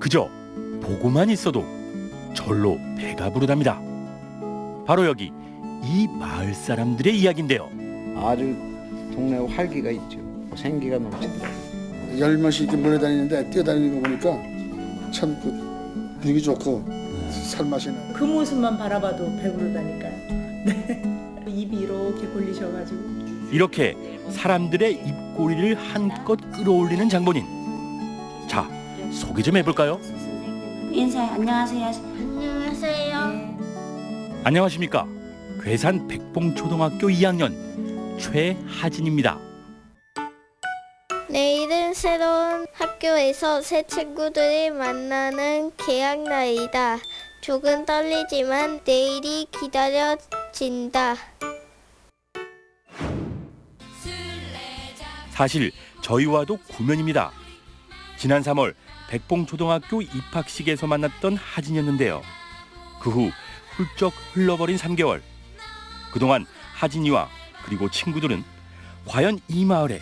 그저 보고만 있어도 절로 배가 부르답니다. 바로 여기 이 마을 사람들의 이야기인데요. 아주 동네 활기가 있죠. 생기가 넘치더라고요. 열 명씩 이렇게 몰려다니는데 뛰어다니는 거 보니까 참 분위기 좋고 살맛이 나요. 그 모습만 바라봐도 배부르다니까요. 네. 입이 이렇게 벌리셔가지고. 이렇게 사람들의 입꼬리를 한껏 끌어올리는 장본인. 자, 소개 좀 해볼까요? 인사해. 안녕하세요. 안녕하세요. 안녕하십니까. 괴산 백봉초등학교 2학년 최하진입니다. 내일은 새로운 학교에서 새 친구들을 만나는 개학날이다. 조금 떨리지만 내일이 기다려진다. 사실 저희와도 구면입니다. 지난 3월 백봉초등학교 입학식에서 만났던 하진이었는데요. 그 후 훌쩍 흘러버린 3개월. 그동안 하진이와 그리고 친구들은 과연 이 마을에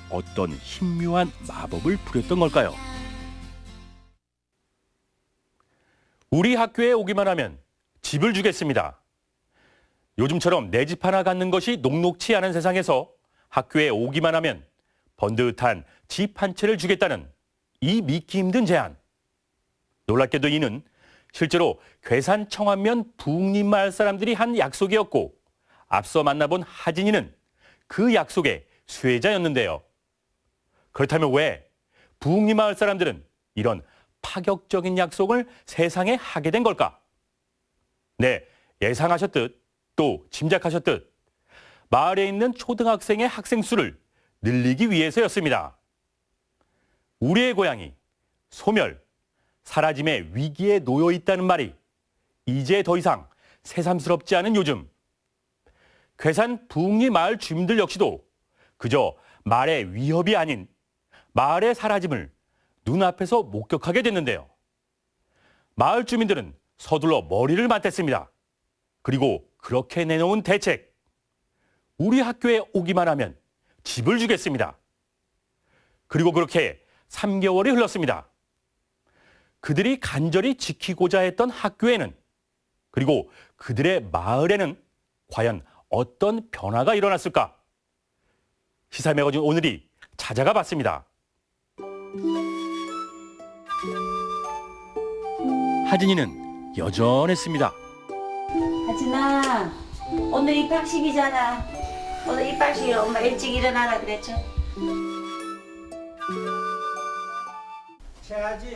어떤 신묘한 마법을 부렸던 걸까요? 우리 학교에 오기만 하면 집을 주겠습니다. 요즘처럼 내 집 하나 갖는 것이 녹록치 않은 세상에서 학교에 오기만 하면 번듯한 집 한 채를 주겠다는 이 믿기 힘든 제안. 놀랍게도 이는 실제로 괴산 청안면 부흥리 마을 사람들이 한 약속이었고 앞서 만나본 하진이는 그 약속의 수혜자였는데요. 그렇다면 왜 부흥리 마을 사람들은 이런 파격적인 약속을 세상에 하게 된 걸까? 네, 예상하셨듯 또 짐작하셨듯 마을에 있는 초등학생의 학생 수를 늘리기 위해서였습니다. 우리의 고향이 소멸, 사라짐의 위기에 놓여 있다는 말이 이제 더 이상 새삼스럽지 않은 요즘. 괴산 부흥리 마을 주민들 역시도 그저 말의 위협이 아닌 마을의 사라짐을 눈앞에서 목격하게 됐는데요. 마을 주민들은 서둘러 머리를 맞댔습니다. 그리고 그렇게 내놓은 대책. 우리 학교에 오기만 하면 집을 주겠습니다. 그리고 그렇게 3개월이 흘렀습니다. 그들이 간절히 지키고자 했던 학교에는 그리고 그들의 마을에는 과연 어떤 변화가 일어났을까? 시사 매거진 오늘이 찾아가 봤습니다. 하진이는 여전했습니다. 하진아, 오늘 입학식이잖아. 오늘 입학식에 엄마 일찍 일어나라 그랬죠?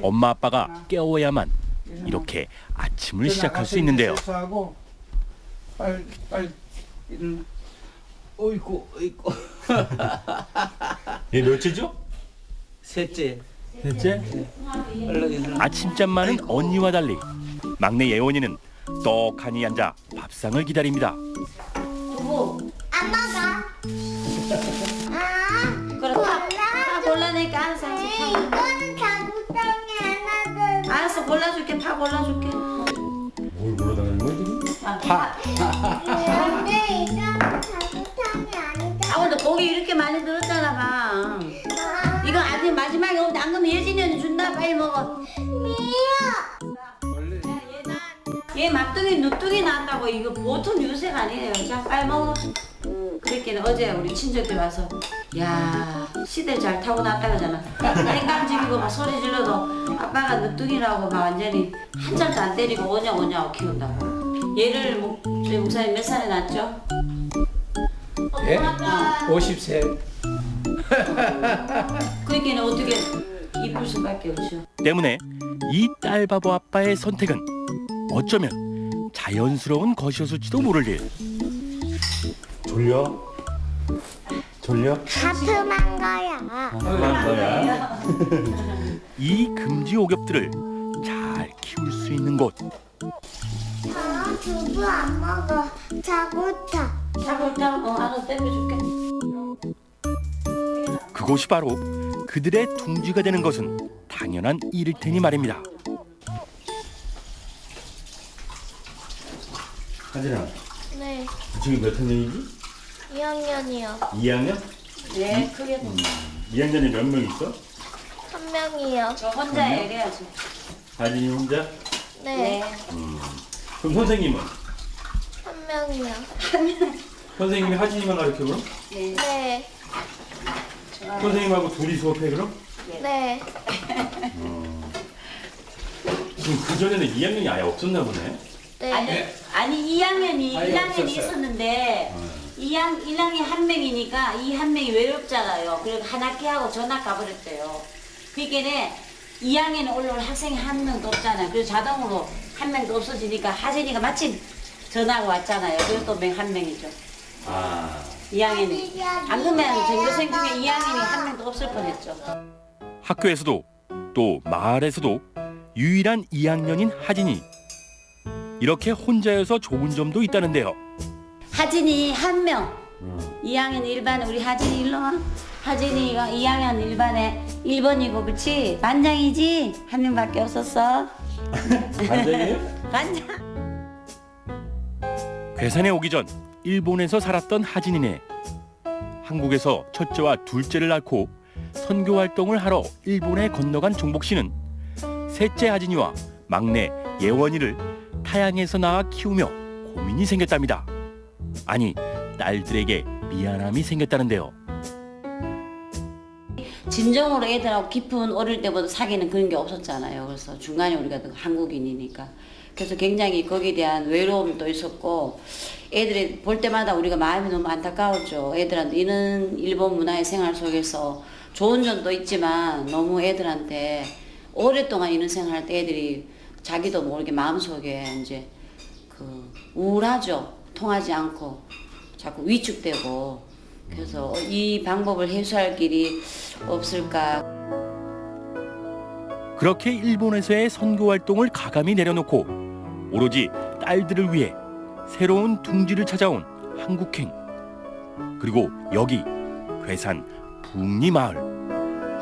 엄마 아빠가 깨워야만 이렇게 아침을 시작할 수 있는데요. 빨리 어이구. 얘 몇째죠? 셋째. 셋째? 얼른 일어나. 아침잠 많은 언니와 달리 막내 예원이는 떡하니 앉아 밥상을 기다립니다. 두부. 안 먹어. 그래, 파 골라내니까 알아서 하지. 네, 이거는 자구장이 하나들. 알았어, 골라줄게. 파 골라줄게. 뭘 물어다니는 거야 지금? 근데 이거는 자구장이 아니다. 아, 근데 고기 이렇게 많이 들었잖아, 봐. 이거 아직 마지막에 오는데 안 그러면 예진이 언니 준다. 빨리 먹어. 얘 막둥이 누뚱이 나왔다고. 이거 보통 유색 아니에요. 자, 빨리 먹어. 그랬기는 어제 우리 친척들 와서 야, 시대를 잘 타고 났다 그러잖아. 땡깡집이고 막 소리 질러도 아빠가 누뚱이라고 막 완전히 한 살도 안 때리고 오냐오냐 키운다고. 얘를 저희 목사님 몇 살에 낳았죠? 예? 50세. 그러니까 어떻게 이쁠 수밖에 없죠. 때문에 이 딸바보 아빠의 선택은 어쩌면 자연스러운 것이었을지도 모를 일. 졸려? 하품한 거야. 이 금지 오겹들을 잘 키울 수 있는 곳. 두부 안 먹어. 자구장. 알아서 땡겨줄게. 그곳이 바로 그들의 둥지가 되는 것은 당연한 일일 테니 말입니다. 하진아, 네, 지금 몇 학년이지? 2학년이요. 2학년? 네, 크게. 2학년에 몇 명 있어? 한 명이요. 저 혼자 얘기해야지. 하진이 혼자? 네. 그럼 선생님은? 한 명이요. 선생님이 하진이만 가르쳐 그럼? 네. 선생님하고 둘이 수업해 그럼? 네. 지금 그전에는 2학년이 아예 없었나 보네. 네. 아니 1학년이 있었는데 1학년 한 명이니까 이 한 명이 외롭잖아요. 그래서 한 학기하고 전학 가버렸대요. 그러니까 2학년에 올라올 학생이 한 명도 없잖아요. 그래서 자동으로 한 명도 없어지니까 하진이가 마침 전화가 왔잖아요. 그래서 또 한 명이죠. 아. 2학년이. 안 그러면 전교생 중에 2학년이 한 명도 없을 뻔했죠. 학교에서도 또 마을에서도 유일한 2학년인 하진이. 이렇게 혼자여서 좋은 점도 있다는데요. 하진이 한 명. 2학년 1반에 우리 하진이 일로 와. 하진이가 2학년 1반에 1번이고 그렇지? 반장이지? 한 명밖에 없었어. 반장이에요? 반장. 괴산에 오기 전 일본에서 살았던 하진이네. 한국에서 첫째와 둘째를 낳고 선교 활동을 하러 일본에 건너간 종복 씨는 셋째 하진이와 막내 예원이를 타양에서 낳아 키우며 고민이 생겼답니다. 아니, 딸들에게 미안함이 생겼다는데요. 진정으로 애들하고 깊은 어릴 때부터 사귀는 그런 게 없었잖아요. 그래서 중간에 우리가 한국인이니까. 그래서 굉장히 거기에 대한 외로움도 있었고 애들이 볼 때마다 우리가 마음이 너무 안타까웠죠. 애들한테 이런 일본 문화의 생활 속에서 좋은 점도 있지만 너무 애들한테 오랫동안 이런 생활할 때 애들이 자기도 모르게 마음속에 이제 그 우울하죠. 통하지 않고 자꾸 위축되고 그래서 이 방법을 해소할 길이 없을까. 그렇게 일본에서의 선교 활동을 가감히 내려놓고 오로지 딸들을 위해 새로운 둥지를 찾아온 한국행. 그리고 여기 괴산 북리 마을.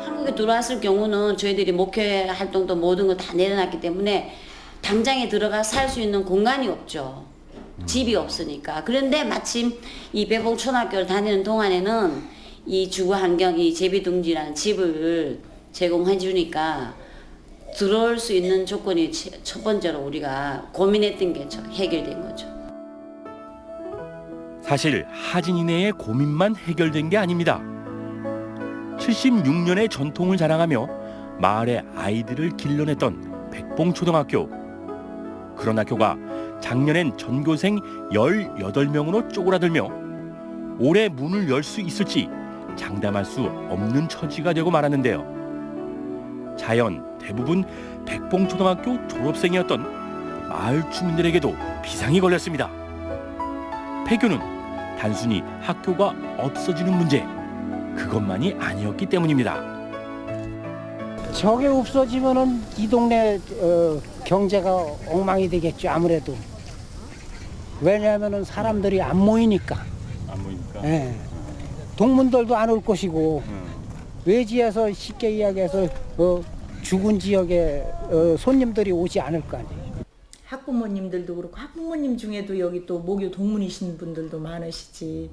한국에 들어왔을 경우는 저희들이 목회 활동도 모든 거 다 내려놨기 때문에 당장에 들어가 살 수 있는 공간이 없죠. 집이 없으니까. 그런데 마침 이 배봉초등학교를 다니는 동안에는 이 주거 환경, 이 제비둥지라는 집을 제공해 주니까 들어올 수 있는 조건이 첫 번째로 우리가 고민했던 게 해결된 거죠. 사실 하진이네의 고민만 해결된 게 아닙니다. 76년의 전통을 자랑하며 마을의 아이들을 길러냈던 백봉초등학교. 그런 학교가 작년엔 전교생 18명으로 쪼그라들며 올해 문을 열 수 있을지 장담할 수 없는 처지가 되고 말았는데요. 자연 대부분 백봉초등학교 졸업생이었던 마을 주민들에게도 비상이 걸렸습니다. 폐교는 단순히 학교가 없어지는 문제, 그것만이 아니었기 때문입니다. 저게 없어지면은 이 동네 경제가 엉망이 되겠죠. 아무래도 왜냐하면은 사람들이 안 모이니까. 안 보입니까? 예. 동문들도 안 올 것이고 외지에서 쉽게 이야기해서 죽은 지역에 손님들이 오지 않을 거 아니에요. 학부모님들도 그렇고 학부모님 중에도 여기 또 모교 동문이신 분들도 많으시지.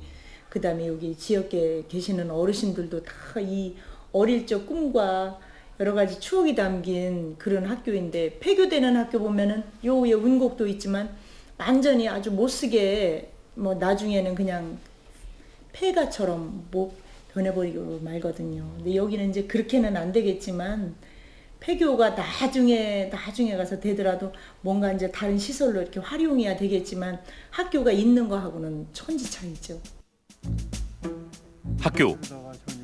그다음에 여기 지역에 계시는 어르신들도 다 이 어릴 적 꿈과 여러 가지 추억이 담긴 그런 학교인데 폐교되는 학교 보면은 요 위에 운곡도 있지만 완전히 아주 못쓰게 뭐 나중에는 그냥 폐가처럼 못 변해버리고 말거든요. 근데 여기는 이제 그렇게는 안 되겠지만 폐교가 나중에 가서 되더라도 뭔가 이제 다른 시설로 이렇게 활용해야 되겠지만 학교가 있는 거하고는 천지 차이죠. 학교,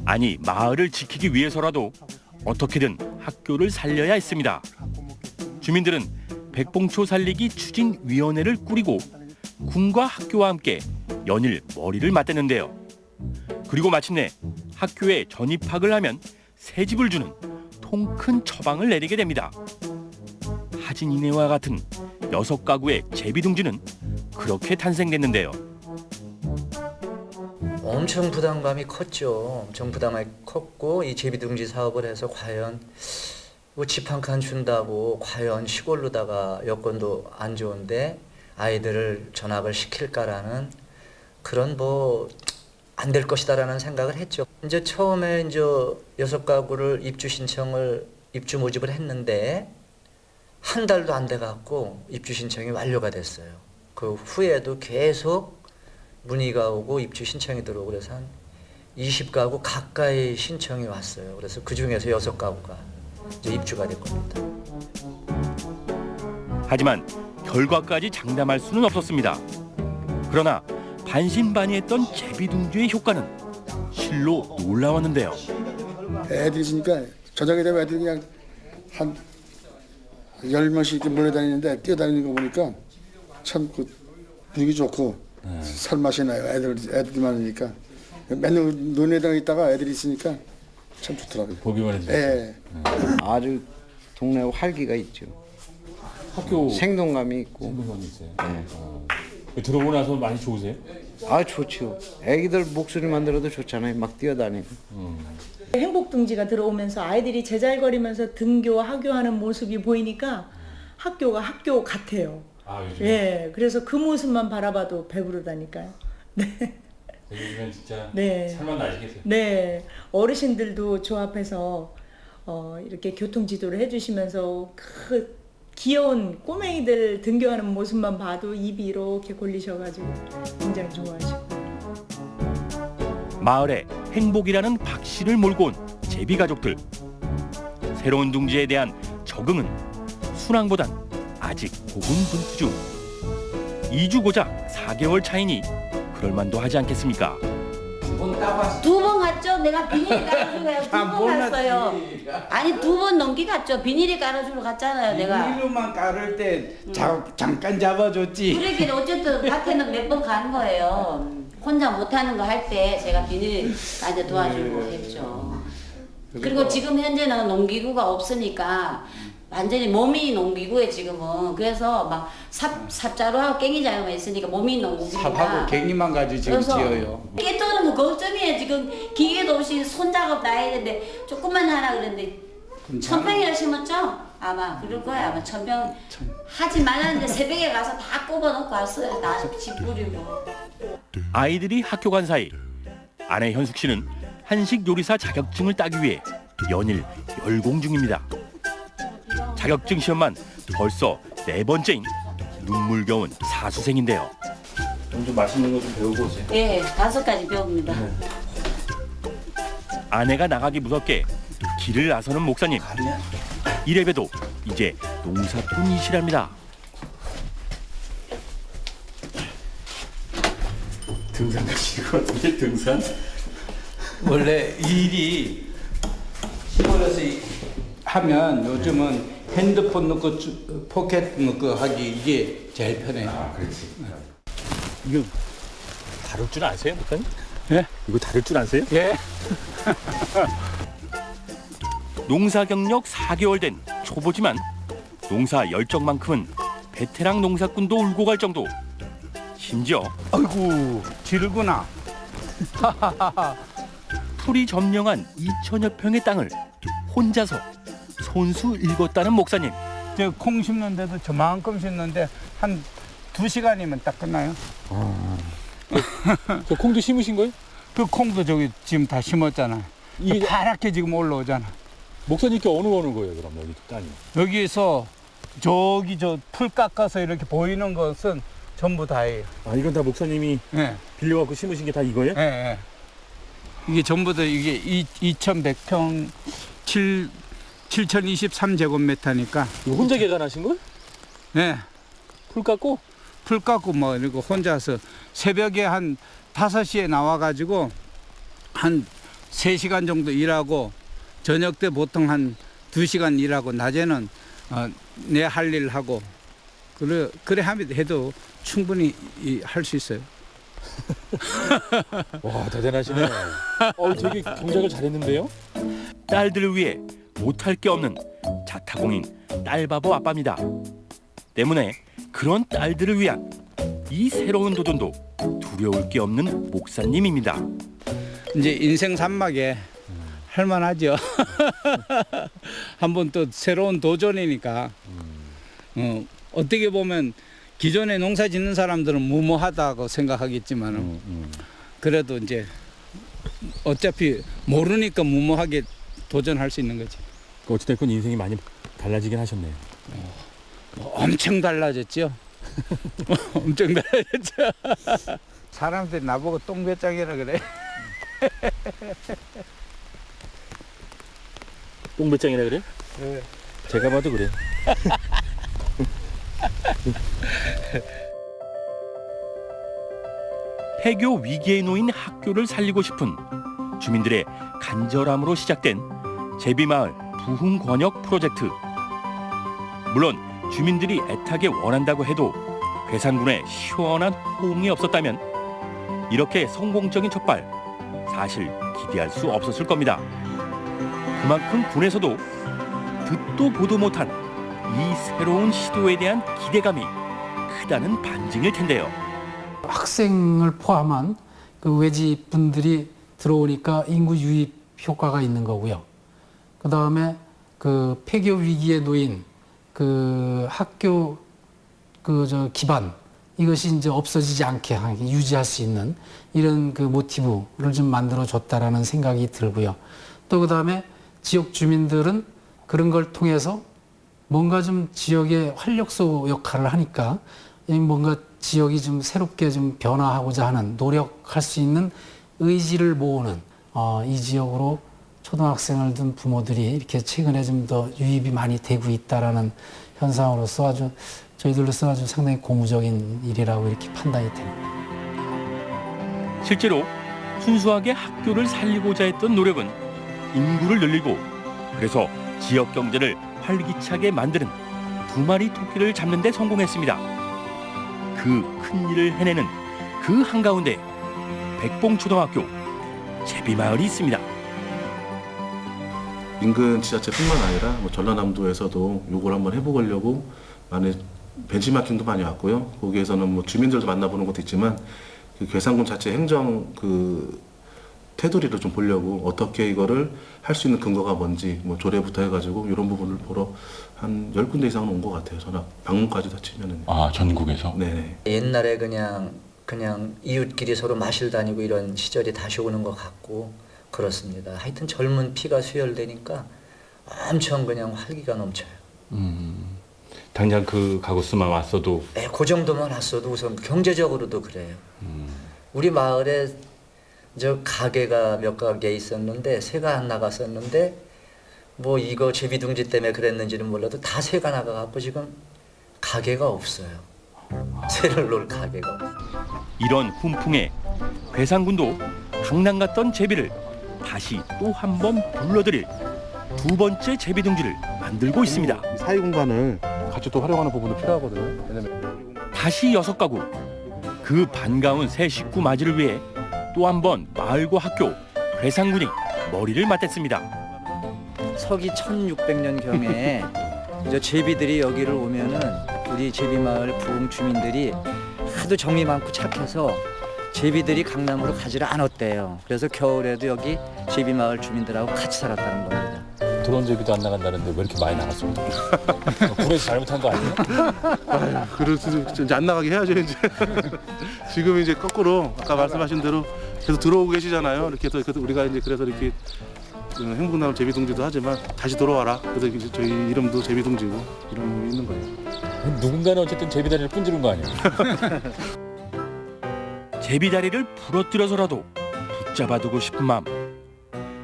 아니 마을을 지키기 위해서라도 어떻게든 학교를 살려야 했습니다. 주민들은 백봉초 살리기 추진위원회를 꾸리고 군과 학교와 함께 연일 머리를 맞댔는데요. 그리고 마침내 학교에 전입학을 하면 새 집을 주는 통 큰 처방을 내리게 됩니다. 하진이네와 같은 6가구의 제비둥지는 그렇게 탄생됐는데요. 엄청 부담감이 컸죠. 엄청 부담감이 컸고 이 제비둥지 사업을 해서 과연 뭐 집 한 칸 준다고 과연 시골로다가 여건도 안 좋은데 아이들을 전학을 시킬까라는 그런 뭐 안 될 것이다라는 생각을 했죠. 이제 처음에 이제 6가구를 입주 신청을 입주 모집을 했는데 한 달도 안 돼 갖고 입주 신청이 완료가 됐어요. 그 후에도 계속 문의가 오고 입주 신청이 들어오고 그래서 한 20가구 가까이 신청이 왔어요. 그래서 그 중에서 6가구가 이제 입주가 될 겁니다. 하지만 결과까지 장담할 수는 없었습니다. 그러나 반신반의했던 제비둥지의 효과는 실로 놀라웠는데요. 애들이 있으니까 저녁에 되면 애들이 그냥 한 10명씩 이렇게 몰려다니는데 뛰어다니는 거 보니까 참 그 분위기 좋고 살맛이 나요. 애들이 많으니까. 맨날 논에다가 있다가 애들이 있으니까 참 좋더라고요. 보기만 해도 예. 아주 동네 활기가 있죠. 학교 생동감이 있고. 생동감이 있어요. 네. 들어오고 나서 많이 좋으세요? 아 좋죠. 애기들 목소리만 들어도 좋잖아요. 막 뛰어다니고. 행복둥지가 들어오면서 아이들이 제잘거리면서 등교, 하교하는 모습이 보이니까 학교가 학교 같아요. 아 요즘 예, 그래서 그 모습만 바라봐도 배부르다니까요. 네. 요즘엔 진짜 네. 살만 나시겠어요. 네, 어르신들도 조합해서 이렇게 교통지도를 해주시면서 그 귀여운 꼬맹이들 등교하는 모습만 봐도 입이 이렇게 골리셔가지고 굉장히 좋아하시고. 마을에 행복이라는 박씨를 몰고 온 제비 가족들. 새로운 둥지에 대한 적응은 순항보단 아직 고군분투 중. 2주 고작 4개월 차이니 그럴만도 하지 않겠습니까? 2번 갔죠? 내가 비닐이 깔아주고 2번 갔어요. 아니 2번 넘게 갔죠. 비닐이 깔아주러 갔잖아요. 내가. 비닐로만 깔을 때 잠깐 잡아줬지. 그러긴 어쨌든 밭에는 몇 번 가는 거예요. 혼자 못하는 거 할 때 제가 비닐 까지 도와주고 했죠. 그리고 지금 현재는 농기구가 없으니까 완전히 몸이 농기구에 지금은. 그래서 막 삽자루하고 깽이자루만 있으니까 몸이 농기구니까. 삽하고 갱이만 가지고 지금 지어요. 깨뜨는 거 걱정이에요. 지금 기계도 없이 손작업 다 해야 되는데 조금만 하라 그랬는데 천평이라 심었죠? 아마 그럴 거야. 아마 천평 하지 말라는데 새벽에 가서 다 꼽아놓고 왔어요. 나 집 뿌리고. 아이들이 학교 간 사이 아내 현숙 씨는 한식 요리사 자격증을 따기 위해 연일 열공 중입니다. 자격증 시험만 벌써 4번째인 눈물겨운 사수생인데요. 좀 맛있는 거 좀 배우고 오세요. 예, 5가지 배웁니다. 아내가 나가기 무섭게 길을 나서는 목사님. 이래봬도 이제 농사꾼이시랍니다. 등산 가시는 것 같은데 등산? 원래 일이 시골에서 하면 요즘은 핸드폰 넣고 포켓 넣고 하기 이게 제일 편해요. 아 그렇지. 이거 다룰 줄 아세요, 목사님? 예? 이거 다룰 줄 아세요? 예. 농사 경력 4개월 된 초보지만 농사 열정만큼은 베테랑 농사꾼도 울고 갈 정도. 심지어 아이고 지르구나. 풀이 점령한 2천여 평의 땅을 혼자서 손수 읽었다는 목사님. 저 콩 심는데도 저만큼 심는데 한 2시간이면 딱 끝나요. 저 콩도 심으신 거예요? 그 콩도 저기 지금 다 심었잖아. 이게- 파랗게 지금 올라오잖아. 목사님께 어느 거예요 그럼 여기 땅이? 여기서 저기 저 풀 깎아서 이렇게 보이는 것은 전부 다예요. 아 이건 다 목사님이 예, 빌려갖고 심으신 게 다 이거예요? 예, 예. 이게 전부 다 이게 2,100평 7,023제곱미터니까. 이거 혼자 개간하신 거예요? 예. 풀 깎고? 풀 깎고 뭐 이러고 혼자서 새벽에 한 5시에 나와가지고 한 3시간 정도 일하고 저녁 때 보통 한 2시간 일하고 낮에는 내 할 일 하고 그래 하면 해도 충분히 할 수 있어요. 와 대단하시네. 되게 경작을 잘했는데요? 딸들을 위해 못할 게 없는 자타공인 딸바보 아빠입니다. 때문에 그런 딸들을 위한 이 새로운 도전도 두려울 게 없는 목사님입니다. 이제 인생 산막에 할만하죠. 한번 또 새로운 도전이니까. 어떻게 보면 기존에 농사 짓는 사람들은 무모하다고 생각하겠지만 그래도 이제 어차피 모르니까 무모하게 도전할 수 있는 거지. 어찌됐건 인생이 많이 달라지긴 하셨네요. 엄청 달라졌죠. 엄청 달라졌죠. 사람들이 나보고 똥배짱이라 그래. 똥배짱이라 그래? 네. 제가 봐도 그래. 폐교 위기에 놓인 학교를 살리고 싶은 주민들의 간절함으로 시작된 제비마을 부흥권역 프로젝트. 물론 주민들이 애타게 원한다고 해도 괴산군에 시원한 호응이 없었다면 이렇게 성공적인 첫발 사실 기대할 수 없었을 겁니다. 그만큼 군에서도 듣도 보도 못한 이 새로운 시도에 대한 기대감이 크다는 반증일 텐데요. 학생을 포함한 그 외지 분들이 들어오니까 인구 유입 효과가 있는 거고요. 그 다음에 그 폐교 위기에 놓인 그 학교 기반 이것이 이제 없어지지 않게 유지할 수 있는 이런 그 모티브를 좀 만들어 줬다라는 생각이 들고요. 또 그 다음에 지역 주민들은 그런 걸 통해서 뭔가 좀 지역의 활력소 역할을 하니까 뭔가 지역이 좀 새롭게 좀 변화하고자 하는 노력할 수 있는 의지를 모으는 이 지역으로 초등학생을 둔 부모들이 이렇게 최근에 좀 더 유입이 많이 되고 있다라는 현상으로서 아주 저희들로서 아주 상당히 고무적인 일이라고 이렇게 판단이 됩니다. 실제로 순수하게 학교를 살리고자 했던 노력은 인구를 늘리고 그래서 지역 경제를 활기차게 만드는 두 마리 토끼를 잡는 데 성공했습니다. 그 큰 일을 해내는 그 한가운데 백봉초등학교 제비마을이 있습니다. 인근 지자체뿐만 아니라 전라남도에서도 요걸 한번 해보려고 많이 벤치마킹도 많이 왔고요. 거기에서는 주민들도 만나보는 것도 있지만 그 괴산군 자체 행정 그 테두리를 좀 보려고 어떻게 이거를 할 수 있는 근거가 뭔지 조례부터 해가지고 이런 부분을 보러 한 10군데 이상은 온 것 같아요. 전화 방문까지 다 치면은. 아, 전국에서? 네. 옛날에 그냥 이웃끼리 서로 마실 다니고 이런 시절이 다시 오는 것 같고 그렇습니다. 하여튼 젊은 피가 수혈되니까 엄청 그냥 활기가 넘쳐요. 당장 그 가구 수만 왔어도 네, 그 정도만 왔어도 우선 경제적으로도 그래요. 우리 마을에 저 가게가 몇 가게 있었는데 새가 안 나갔었는데 이거 제비둥지 때문에 그랬는지는 몰라도 다 새가 나가갖고 지금 가게가 없어요. 새를 놓을 가게가 없어요. 이런 훈풍에 괴산군도 강남 갔던 제비를 다시 또 한 번 불러들일 두 번째 제비둥지를 만들고 있습니다. 사회 공간을 같이 또 활용하는 부분도 필요하거든요. 왜냐면 다시 6가구 그 반가운 새 식구 맞이를 위해 또 한 번 마을과 학교 괴산군이 머리를 맞댔습니다. 서기 1600년경에 저 제비들이 여기를 오면은 우리 제비마을 부흥 주민들이 하도 정이 많고 착해서 제비들이 강남으로 가지를 않았대요. 그래서 겨울에도 여기 제비마을 주민들하고 같이 살았다는 겁니다. 드론 제비도 안 나간다는데 왜 이렇게 많이 나갔습니까? 군에서 잘못한 거 아니에요? 아유, 그래서 이제 안 나가게 해야죠 이제. 지금 이제 거꾸로 아까 말씀하신 대로 계속 들어오고 계시잖아요. 이렇게 해서 우리가 이제 그래서 이렇게 행복나무 제비둥지도 하지만 다시 돌아와라. 그래서 이제 저희 이름도 제비둥지고 이런 게 있는 거예요. 누군가는 어쨌든 제비다리를 분지른 거 아니에요? 제비다리를 부러뜨려서라도 붙잡아두고 싶은 마음.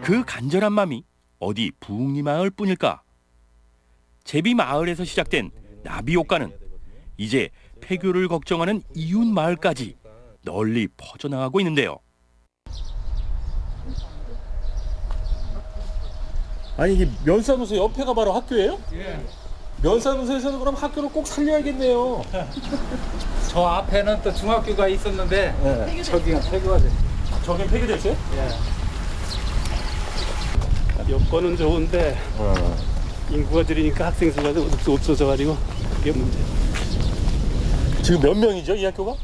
그 간절한 마음이 어디 부흥리 마을 뿐일까? 제비마을에서 시작된 나비 효과는 이제 폐교를 걱정하는 이웃 마을까지 널리 퍼져나가고 있는데요. 아니 이게 면사무소 옆에가 바로 학교예요? 예. 면사무소에서는 그럼 학교를 꼭 살려야겠네요. 저 앞에는 또 중학교가 있었는데 저기가 폐교가 됐어요. 저긴 폐교됐어요? 여건은 좋은데 인구가 줄이니까 학생 수가 없어져가지고 그게 문제예요. 지금 몇 명이죠 이 학교가?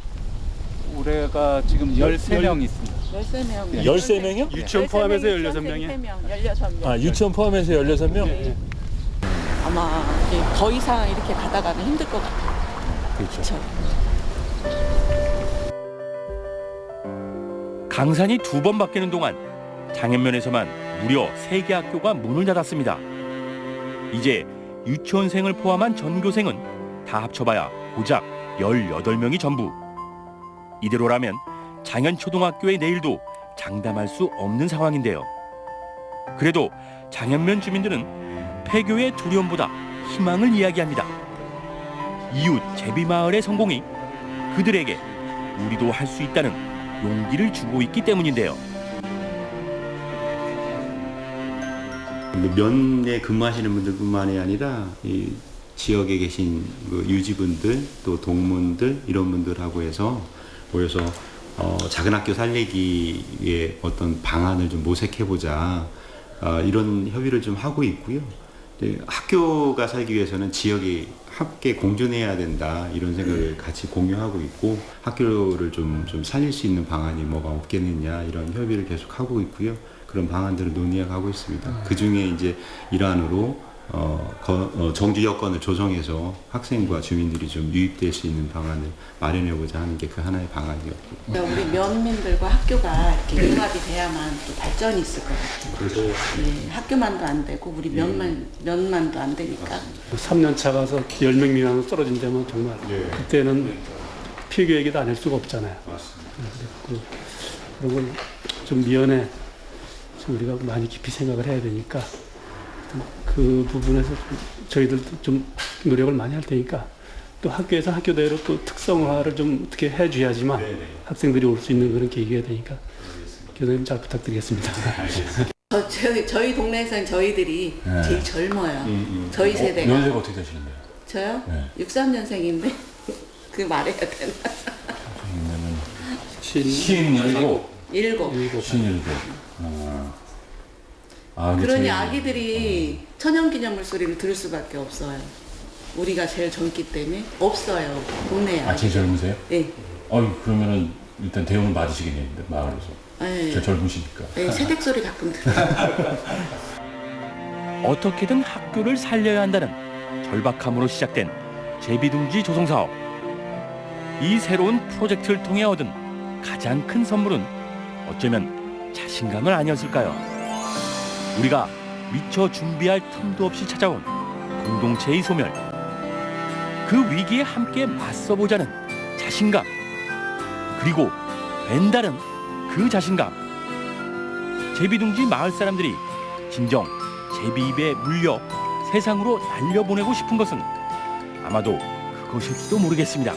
올해가 지금 13명 있습니다. 13명. 13명이요? 유치원 포함해서 16명이요. 16명. 아 유치원 포함해서 16명? 네. 아마 더 이상 이렇게 가다가는 힘들 것 같아요. 그렇죠. 강산이 2번 바뀌는 동안 장현면에서만 무려 3개 학교가 문을 닫았습니다. 이제 유치원생을 포함한 전교생은 다 합쳐봐야 고작 18명이 전부. 이대로라면 장현초등학교의 내일도 장담할 수 없는 상황인데요. 그래도 장현면 주민들은 폐교의 두려움보다 희망을 이야기합니다. 이웃 제비마을의 성공이 그들에게 우리도 할 수 있다는 용기를 주고 있기 때문인데요. 면에 근무하시는 분들뿐만이 아니라 이 지역에 계신 그 유지분들 또 동문들 이런 분들하고 해서 모여서 작은 학교 살리기에 어떤 방안을 좀 모색해보자 이런 협의를 좀 하고 있고요. 학교가 살기 위해서는 지역이 함께 공존해야 된다 이런 생각을 같이 공유하고 있고 학교를 좀 살릴 수 있는 방안이 뭐가 없겠느냐 이런 협의를 계속 하고 있고요. 그런 방안들을 논의하고 있습니다. 그 중에 이제 일환으로 정주 여건을 조정해서 학생과 주민들이 좀 유입될 수 있는 방안을 마련해보자 하는 게 그 하나의 방안이었고. 우리 면민들과 학교가 이렇게 융합이 돼야만 또 발전이 있을 것 같아요. 그렇죠. 네, 학교만도 안 되고 우리 면만도 안 되니까. 3년 차 가서 10명 미만으로 떨어진다면 정말 그때는 피해교 얘기도 안 할 수가 없잖아요. 그런 걸 좀 미연에 좀 우리가 많이 깊이 생각을 해야 되니까 그 부분에서 저희들도 좀 노력을 많이 할 테니까 또 학교에서 학교대로 또 특성화를 좀 어떻게 해줘야지만 학생들이 올 수 있는 그런 계기가 되니까 교수님 잘 부탁드리겠습니다. 저희 동네에서는 저희들이 제일 젊어요. 저희 세대가. 연세가 어떻게 되시는데요? 저요? 63년생인데 그 말해야 되나? 57. 그러니 아기들이 천연기념물 소리를 들을 수밖에 없어요. 우리가 제일 젊기 때문에 없어요. 동네에. 아, 제일 젊으세요? 네. 그러면은 일단 대우는 받으시겠네요, 마을에서. 네. 제일 젊으시니까. 네, 새댁 소리 가끔 들어요. 어떻게든 학교를 살려야 한다는 절박함으로 시작된 제비둥지 조성 사업. 이 새로운 프로젝트를 통해 얻은 가장 큰 선물은 어쩌면 자신감은 아니었을까요? 우리가 미처 준비할 틈도 없이 찾아온 공동체의 소멸. 그 위기에 함께 맞서보자는 자신감. 그리고 웬다른 그 자신감. 제비둥지 마을 사람들이 진정 제비입에 물려 세상으로 날려보내고 싶은 것은 아마도 그것일지도 모르겠습니다.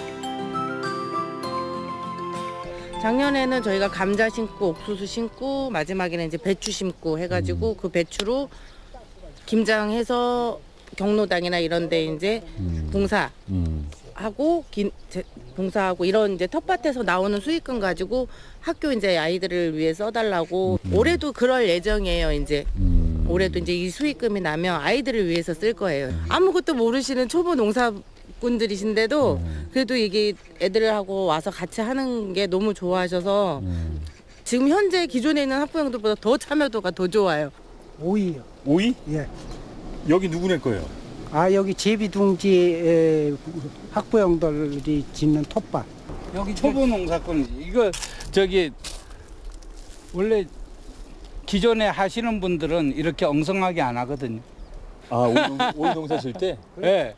작년에는 저희가 감자 심고 옥수수 심고 마지막에는 이제 배추 심고 해가지고 그 배추로 김장해서 경로당이나 이런 데 이제 봉사하고 이런 이제 텃밭에서 나오는 수익금 가지고 학교 이제 아이들을 위해 써달라고 올해도 그럴 예정이에요. 이제 올해도 이제 이 수익금이 나면 아이들을 위해서 쓸 거예요. 아무것도 모르시는 초보 농사꾼들이신데도 그래도 이게 애들하고 와서 같이 하는 게 너무 좋아하셔서 지금 현재 기존에 있는 학부형들보다 더 참여도가 더 좋아요. 오이요. 오이? 예. 여기 누구네 거예요? 여기 제비둥지 학부형들이 짓는 텃밭. 여기 초보 농사꾼이지. 이거 저기 원래 기존에 하시는 분들은 이렇게 엉성하게 안 하거든요. 아, 오이 농사 질 때? 네.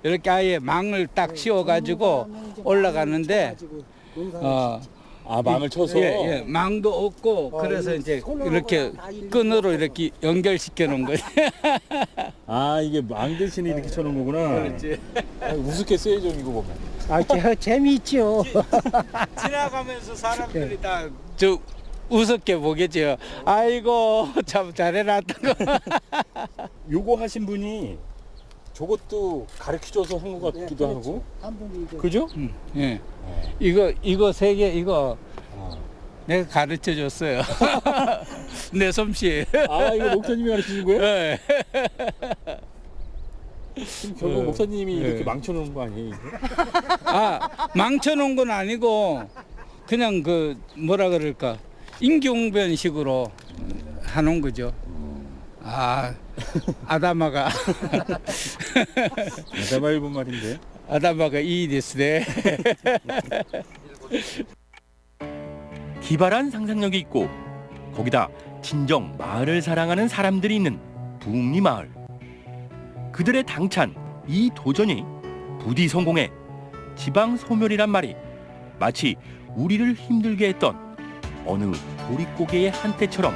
이렇게 아예 망을 딱 씌워가지고 올라가는데, 망을 쳐서? 예, 망도 없고, 그래서 이제 이렇게 끈으로 이렇게 연결시켜 놓은 거지. 아, 이게 망 대신에 이렇게 쳐놓은 거구나. 그렇지. 우습겠어요, 좀 이거 보면. 재미있죠. 지나가면서 사람들이 다 우습게 보겠죠. 아이고, 참 잘해놨던 거. 요거 하신 분이 저것도 가르쳐줘서 한 것 같기도 하고. 그죠? 예. 이거 세 개, 이거 내가 가르쳐 줬어요. 내 솜씨. 아, 이거 목사님이 가르치신 거예요? 네. 결국 목사님이 이렇게 망쳐놓은 거 아니에요? 이거? 망쳐놓은 건 아니고 그냥 그 뭐라 그럴까 임기응변식으로 하는 거죠. 아다마가 아다마 일본 말인데. 아다마가 이 데스네. 기발한 상상력이 있고 거기다 진정 마을을 사랑하는 사람들이 있는 부흥리 마을. 그들의 당찬 이 도전이 부디 성공해 지방 소멸이란 말이 마치 우리를 힘들게 했던 어느 보릿고개의 한때처럼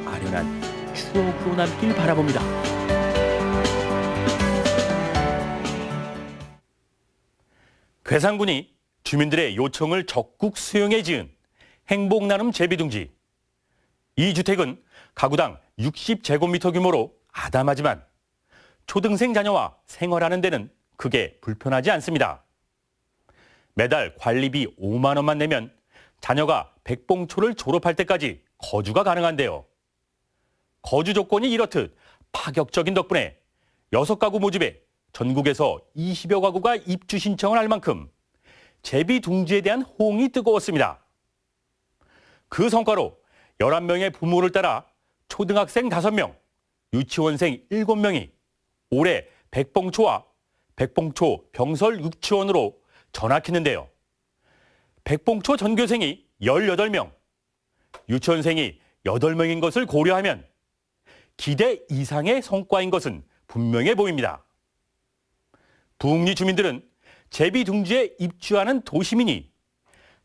아련한 추억으로 남길 바라봅니다. 괴산군이 주민들의 요청을 적극 수용해 지은 행복나눔 제비둥지. 이 주택은 가구당 60제곱미터 규모로 아담하지만 초등생 자녀와 생활하는 데는 크게 불편하지 않습니다. 매달 관리비 5만 원만 내면 자녀가 백봉초를 졸업할 때까지 거주가 가능한데요. 거주 조건이 이렇듯 파격적인 덕분에 6가구 모집에 전국에서 20여 가구가 입주 신청을 할 만큼 제비둥지에 대한 호응이 뜨거웠습니다. 그 성과로 11명의 부모를 따라 초등학생 5명, 유치원생 7명이 올해 백봉초와 백봉초 병설 유치원으로 전학했는데요. 백봉초 전교생이 18명, 유치원생이 8명인 것을 고려하면 기대 이상의 성과인 것은 분명해 보입니다. 부흥리 주민들은 제비둥지에 입주하는 도시민이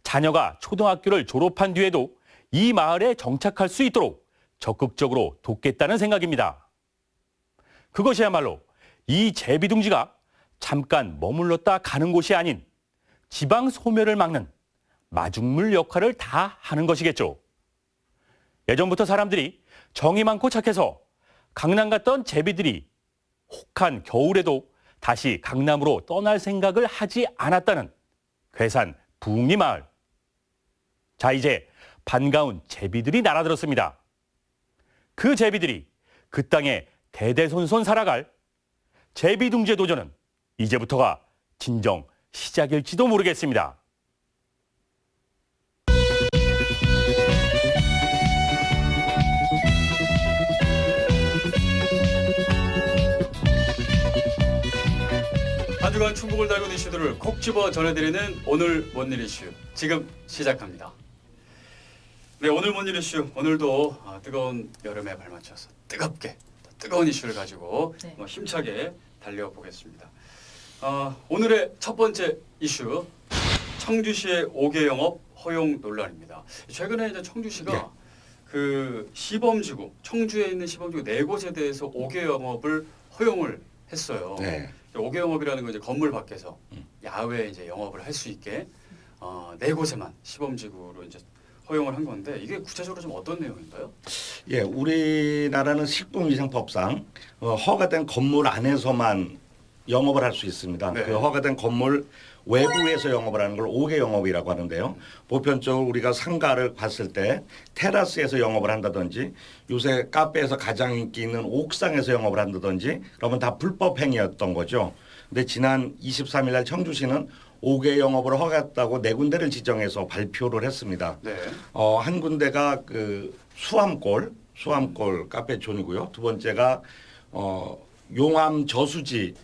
자녀가 초등학교를 졸업한 뒤에도 이 마을에 정착할 수 있도록 적극적으로 돕겠다는 생각입니다. 그것이야말로 이 제비둥지가 잠깐 머물렀다 가는 곳이 아닌 지방 소멸을 막는 마중물 역할을 다 하는 것이겠죠. 예전부터 사람들이 정이 많고 착해서 강남 갔던 제비들이 혹한 겨울에도 다시 강남으로 떠날 생각을 하지 않았다는 괴산 부흥리 마을. 자, 이제 반가운 제비들이 날아들었습니다. 그 제비들이 그 땅에 대대손손 살아갈 제비둥지의 도전은 이제부터가 진정 시작일지도 모르겠습니다. 한 주간 충북을 달군 이슈들을 콕 집어 전해드리는 오늘 뭔일 이슈 지금 시작합니다. 네, 오늘 뭔일 이슈 오늘도 뜨거운 여름에 발맞춰서 뜨겁게 뜨거운 이슈를 가지고 힘차게 달려보겠습니다. 오늘의 첫 번째 이슈 청주시의 5개 영업 허용 논란입니다. 최근에 이제 청주시가 그 시범지구 청주에 있는 시범지구 4곳에 대해서 5개 영업을 허용을 했어요. 5개 영업이라는 건 이제 건물 밖에서 야외 이제 영업을 할 수 있게 4곳에만 시범지구로 이제 허용을 한 건데 이게 구체적으로 좀 어떤 내용인가요? 예, 우리나라는 식품위생법상 허가된 건물 안에서만 영업을 할 수 있습니다. 그 허가된 건물 외부에서 영업을 하는 걸 5개 영업이라고 하는데요. 보편적으로 우리가 상가를 봤을 때 테라스에서 영업을 한다든지 요새 카페에서 가장 인기 있는 옥상에서 영업을 한다든지 그러면 다 불법 행위였던 거죠. 근데 지난 23일 날 청주시는 5개 영업을 허가했다고 4군데를 지정해서 발표를 했습니다. 한 군데가 그 수암골 카페존이고요. 두 번째가 용암 저수지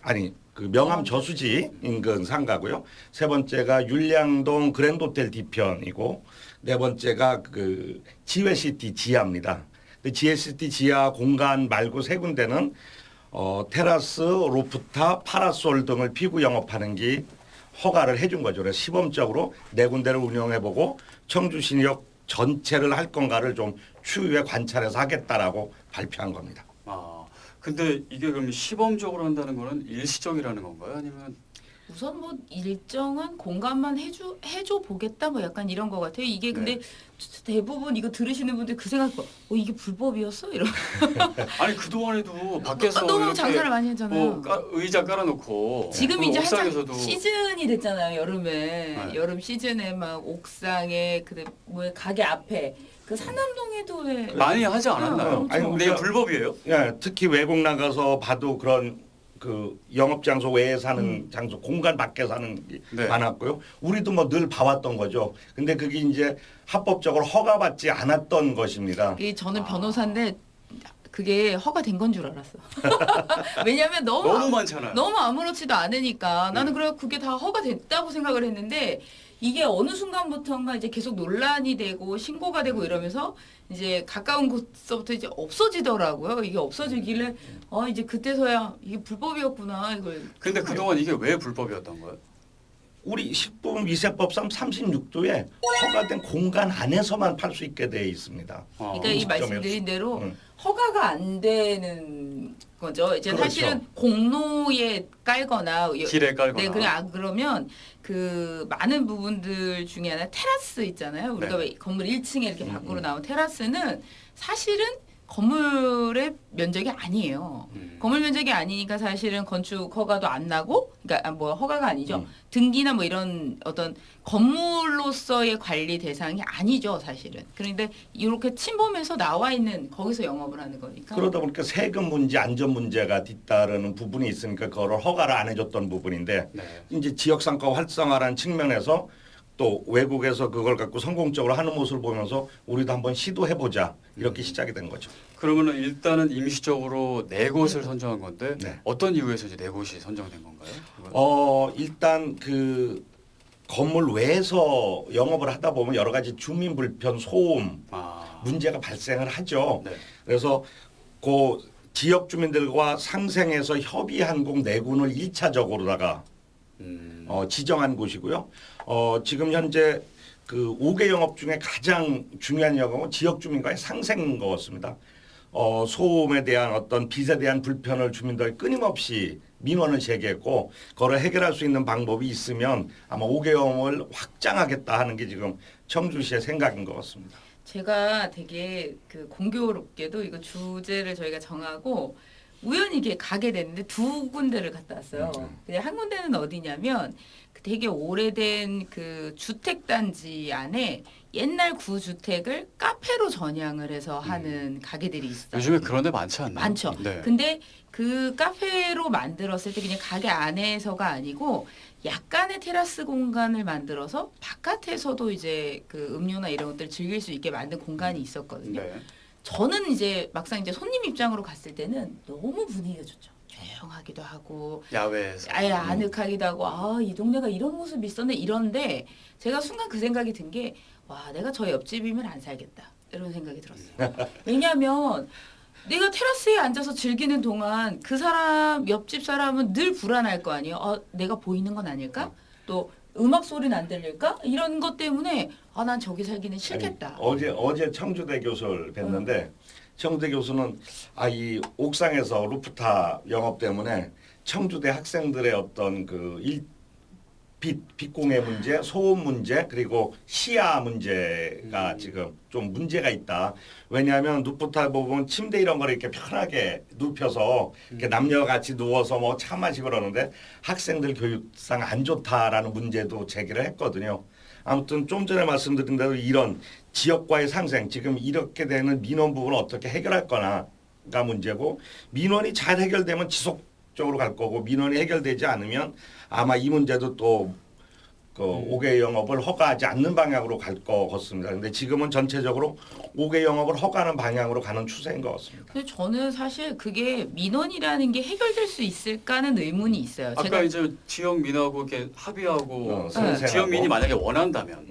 그 명암 저수지 인근 상가고요. 세 번째가 율량동 그랜드호텔 뒤편이고 네 번째가 그 지웨시티 지하입니다. 지웨시티 지하 공간 말고 3군데는 테라스, 로프탑, 파라솔 등을 피구 영업하는 게 허가를 해준 거죠. 그래서 시범적으로 4군데를 운영해보고 청주시역 전체를 할 건가를 좀 추후에 관찰해서 하겠다라고 발표한 겁니다. 근데 이게 그럼 시범적으로 한다는 거는 일시적이라는 건가요? 아니면 우선 뭐 일정한 공간만 해줘 보겠다 뭐 약간 이런 거 같아요. 이게 근데 대부분 이거 들으시는 분들 그 생각 이게 불법이었어? 이런. 아니 그동안에도 밖에서 너무 장사를 많이 했잖아요. 의자 깔아놓고 지금 이제 옥상에서도 한창 시즌이 됐잖아요. 여름에 여름 시즌에 막 옥상에 뭐 가게 앞에 그 산남동에도 왜 많이 하지 않았나요? 아니, 근데 이게 불법이에요? 예, 특히 외국 나가서 봐도 그런 그 영업 장소 외에 사는 장소, 공간 밖에 사는 게 많았고요. 우리도 뭐 늘 봐왔던 거죠. 근데 그게 이제 합법적으로 허가받지 않았던 것입니다. 저는 변호사인데 그게 허가된 건 줄 알았어. 왜냐하면 너무 많잖아요. 너무 아무렇지도 않으니까 나는 그래 그게 다 허가됐다고 생각을 했는데 이게 어느 순간부터인가 이제 계속 논란이 되고 신고가 되고 이러면서 이제 가까운 곳서부터 이제 없어지더라고요. 이게 없어지길래 이제 그때서야 이게 불법이었구나 이걸. 근데 그동안 이게 왜 불법이었던 거예요? 우리 식품위생법상 36조에 허가된 공간 안에서만 팔 수 있게 되어 있습니다. 그러니까 이 말씀드린 대로 허가가 안 되는 거죠. 이제 그렇죠. 사실은 공로에 깔거나 길에 깔거나. 네, 그러면 그 많은 부분들 중에 하나 테라스 있잖아요. 우리가 네. 왜 건물 1층에 이렇게 밖으로 나온 테라스는 사실은 건물의 면적이 아니에요. 건물 면적이 아니니까 사실은 건축 허가도 안 나고, 그러니까 뭐 허가가 아니죠. 등기나 뭐 이런 어떤 건물로서의 관리 대상이 아니죠, 사실은. 그런데 이렇게 침범해서 나와 있는 거기서 영업을 하는 거니까. 그러다 보니까 세금 문제, 안전 문제가 뒤따르는 부분이 있으니까 그거를 허가를 안 해줬던 부분인데 이제 지역상가 활성화라는 측면에서 또 외국에서 그걸 갖고 성공적으로 하는 모습을 보면서 우리도 한번 시도해보자 이렇게 시작이 된 거죠. 그러면은 일단은 임시적으로 네 곳을 선정한 건데 어떤 이유에서 이제 네 곳이 선정된 건가요? 일단 그 건물 외에서 영업을 하다 보면 여러 가지 주민 불편, 소음 문제가 발생을 하죠. 그래서 그 지역 주민들과 상생해서 협의한 곳 네 군을 1차적으로다가 지정한 곳이고요. 지금 현재 그 5개 영업 중에 가장 중요한 영업은 지역 주민과의 상생인 것 같습니다. 소음에 대한 어떤 빛에 대한 불편을 주민들이 끊임없이 민원을 제기했고 그걸 해결할 수 있는 방법이 있으면 아마 5개 영업을 확장하겠다 하는 게 지금 청주시의 생각인 것 같습니다. 제가 되게 그 공교롭게도 이거 주제를 저희가 정하고 우연히 이게 가게 됐는데 두 군데를 갔다 왔어요. 근데 한 군데는 어디냐면 되게 오래된 그 주택단지 안에 옛날 구주택을 카페로 전향을 해서 하는 가게들이 있어요. 요즘에 그런 데 많지 않나요? 많죠. 네. 근데 그 카페로 만들었을 때 그냥 가게 안에서가 아니고 약간의 테라스 공간을 만들어서 바깥에서도 이제 그 음료나 이런 것들을 즐길 수 있게 만든 공간이 있었거든요. 저는 이제 막상 이제 손님 입장으로 갔을 때는 너무 분위기가 좋죠. 조용하기도 하고 야외에서 아예 아늑하기도 하고 이 동네가 이런 모습이 있었네 이런데 제가 순간 그 생각이 든 게 와 내가 저 옆집이면 안 살겠다 이런 생각이 들었어요. 왜냐하면 내가 테라스에 앉아서 즐기는 동안 그 사람 옆집 사람은 늘 불안할 거 아니에요. 내가 보이는 건 아닐까? 또 음악 소리는 안 들릴까? 이런 것 때문에 난 저기 살기는 싫겠다. 아니, 어제 청주대 교수를 뵀는데 청주대 교수는 이 옥상에서 루프탑 영업 때문에 청주대 학생들의 어떤 그 빛공해 문제, 소음 문제 그리고 시야 문제가 지금 좀 문제가 있다. 왜냐하면 루프탑 보면 침대 이런 거를 이렇게 편하게 눕혀서 이렇게 남녀가 같이 누워서 뭐 차 마시고 그러는데 학생들 교육상 안 좋다라는 문제도 제기를 했거든요. 아무튼 좀 전에 말씀드린 대로 이런 지역과의 상생, 지금 이렇게 되는 민원 부분을 어떻게 해결할 거나가 문제고 민원이 잘 해결되면 지속적으로 갈 거고 민원이 해결되지 않으면 아마 이 문제도 또 그 5개 영업을 허가하지 않는 방향으로 갈 것 같습니다. 근데 지금은 전체적으로 5개 영업을 허가하는 방향으로 가는 추세인 것 같습니다. 근데 저는 사실 그게 민원이라는 게 해결될 수 있을까는 의문이 있어요. 아까 제가 이제 지역민하고 이렇게 합의하고 상생하고. 지역민이 만약에 원한다면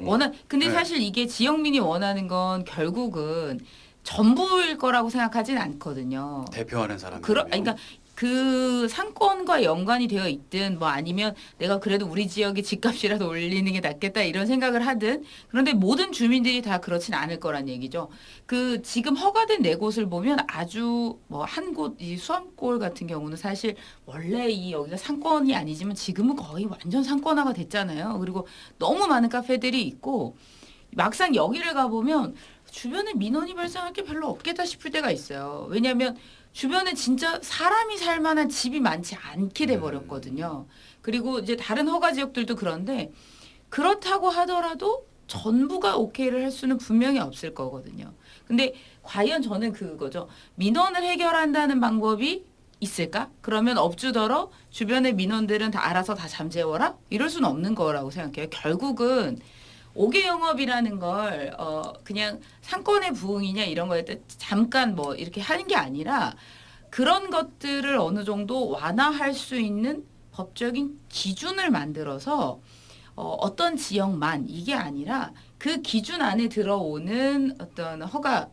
근데 사실 이게 지역민이 원하는 건 결국은 전부일 거라고 생각하진 않거든요. 대표하는 사람. 그러니까 그 상권과 연관이 되어 있든 뭐 아니면 내가 그래도 우리 지역의 집값이라도 올리는 게 낫겠다 이런 생각을 하든 그런데 모든 주민들이 다 그렇진 않을 거란 얘기죠. 그 지금 허가된 네 곳을 보면 아주 뭐 한 곳 이 수암골 같은 경우는 사실 원래 이 여기가 상권이 아니지만 지금은 거의 완전 상권화가 됐잖아요. 그리고 너무 많은 카페들이 있고 막상 여기를 가보면 주변에 민원이 발생할 게 별로 없겠다 싶을 때가 있어요. 왜냐하면 주변에 진짜 사람이 살 만한 집이 많지 않게 돼 버렸거든요. 그리고 이제 다른 허가 지역들도 그런데 그렇다고 하더라도 전부가 오케이를 할 수는 분명히 없을 거거든요. 근데 과연 저는 그거죠. 민원을 해결한다는 방법이 있을까? 그러면 업주더러 주변의 민원들은 다 알아서 다 잠재워라? 이럴 수는 없는 거라고 생각해요. 결국은 5개 영업이라는 걸 그냥 상권의 부흥이냐 이런 거에 잠깐 뭐 이렇게 하는 게 아니라 그런 것들을 어느 정도 완화할 수 있는 법적인 기준을 만들어서 어떤 지역만 이게 아니라 그 기준 안에 들어오는 어떤 허가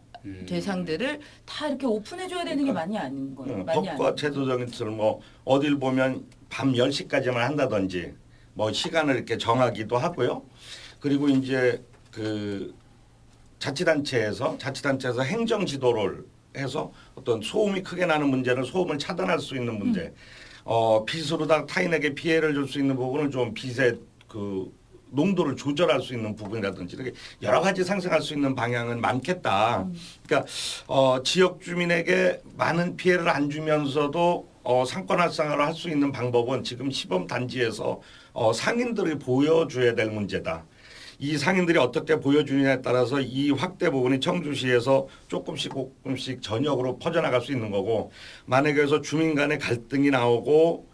대상들을 다 이렇게 오픈해줘야 되는 게 많이 아닌 거예요. 많이 법과 아닌 제도적인 틀 뭐 어딜 보면 밤 10시까지만 한다든지 뭐 시간을 이렇게 정하기도 하고요. 그리고 이제 그 자치단체에서 행정 지도를 해서 어떤 소음이 크게 나는 문제는 소음을 차단할 수 있는 문제, 빛으로 타인에게 피해를 줄 수 있는 부분을 좀 빛의 그 농도를 조절할 수 있는 부분이라든지 이렇게 여러 가지 상생할 수 있는 방향은 많겠다. 그러니까 지역 주민에게 많은 피해를 안 주면서도 상권 활성화를 할 수 있는 방법은 지금 시범 단지에서 상인들이 보여줘야 될 문제다. 이 상인들이 어떻게 보여주느냐에 따라서 이 확대 부분이 청주시에서 조금씩 전역으로 퍼져나갈 수 있는 거고, 만약에 그래서 주민 간의 갈등이 나오고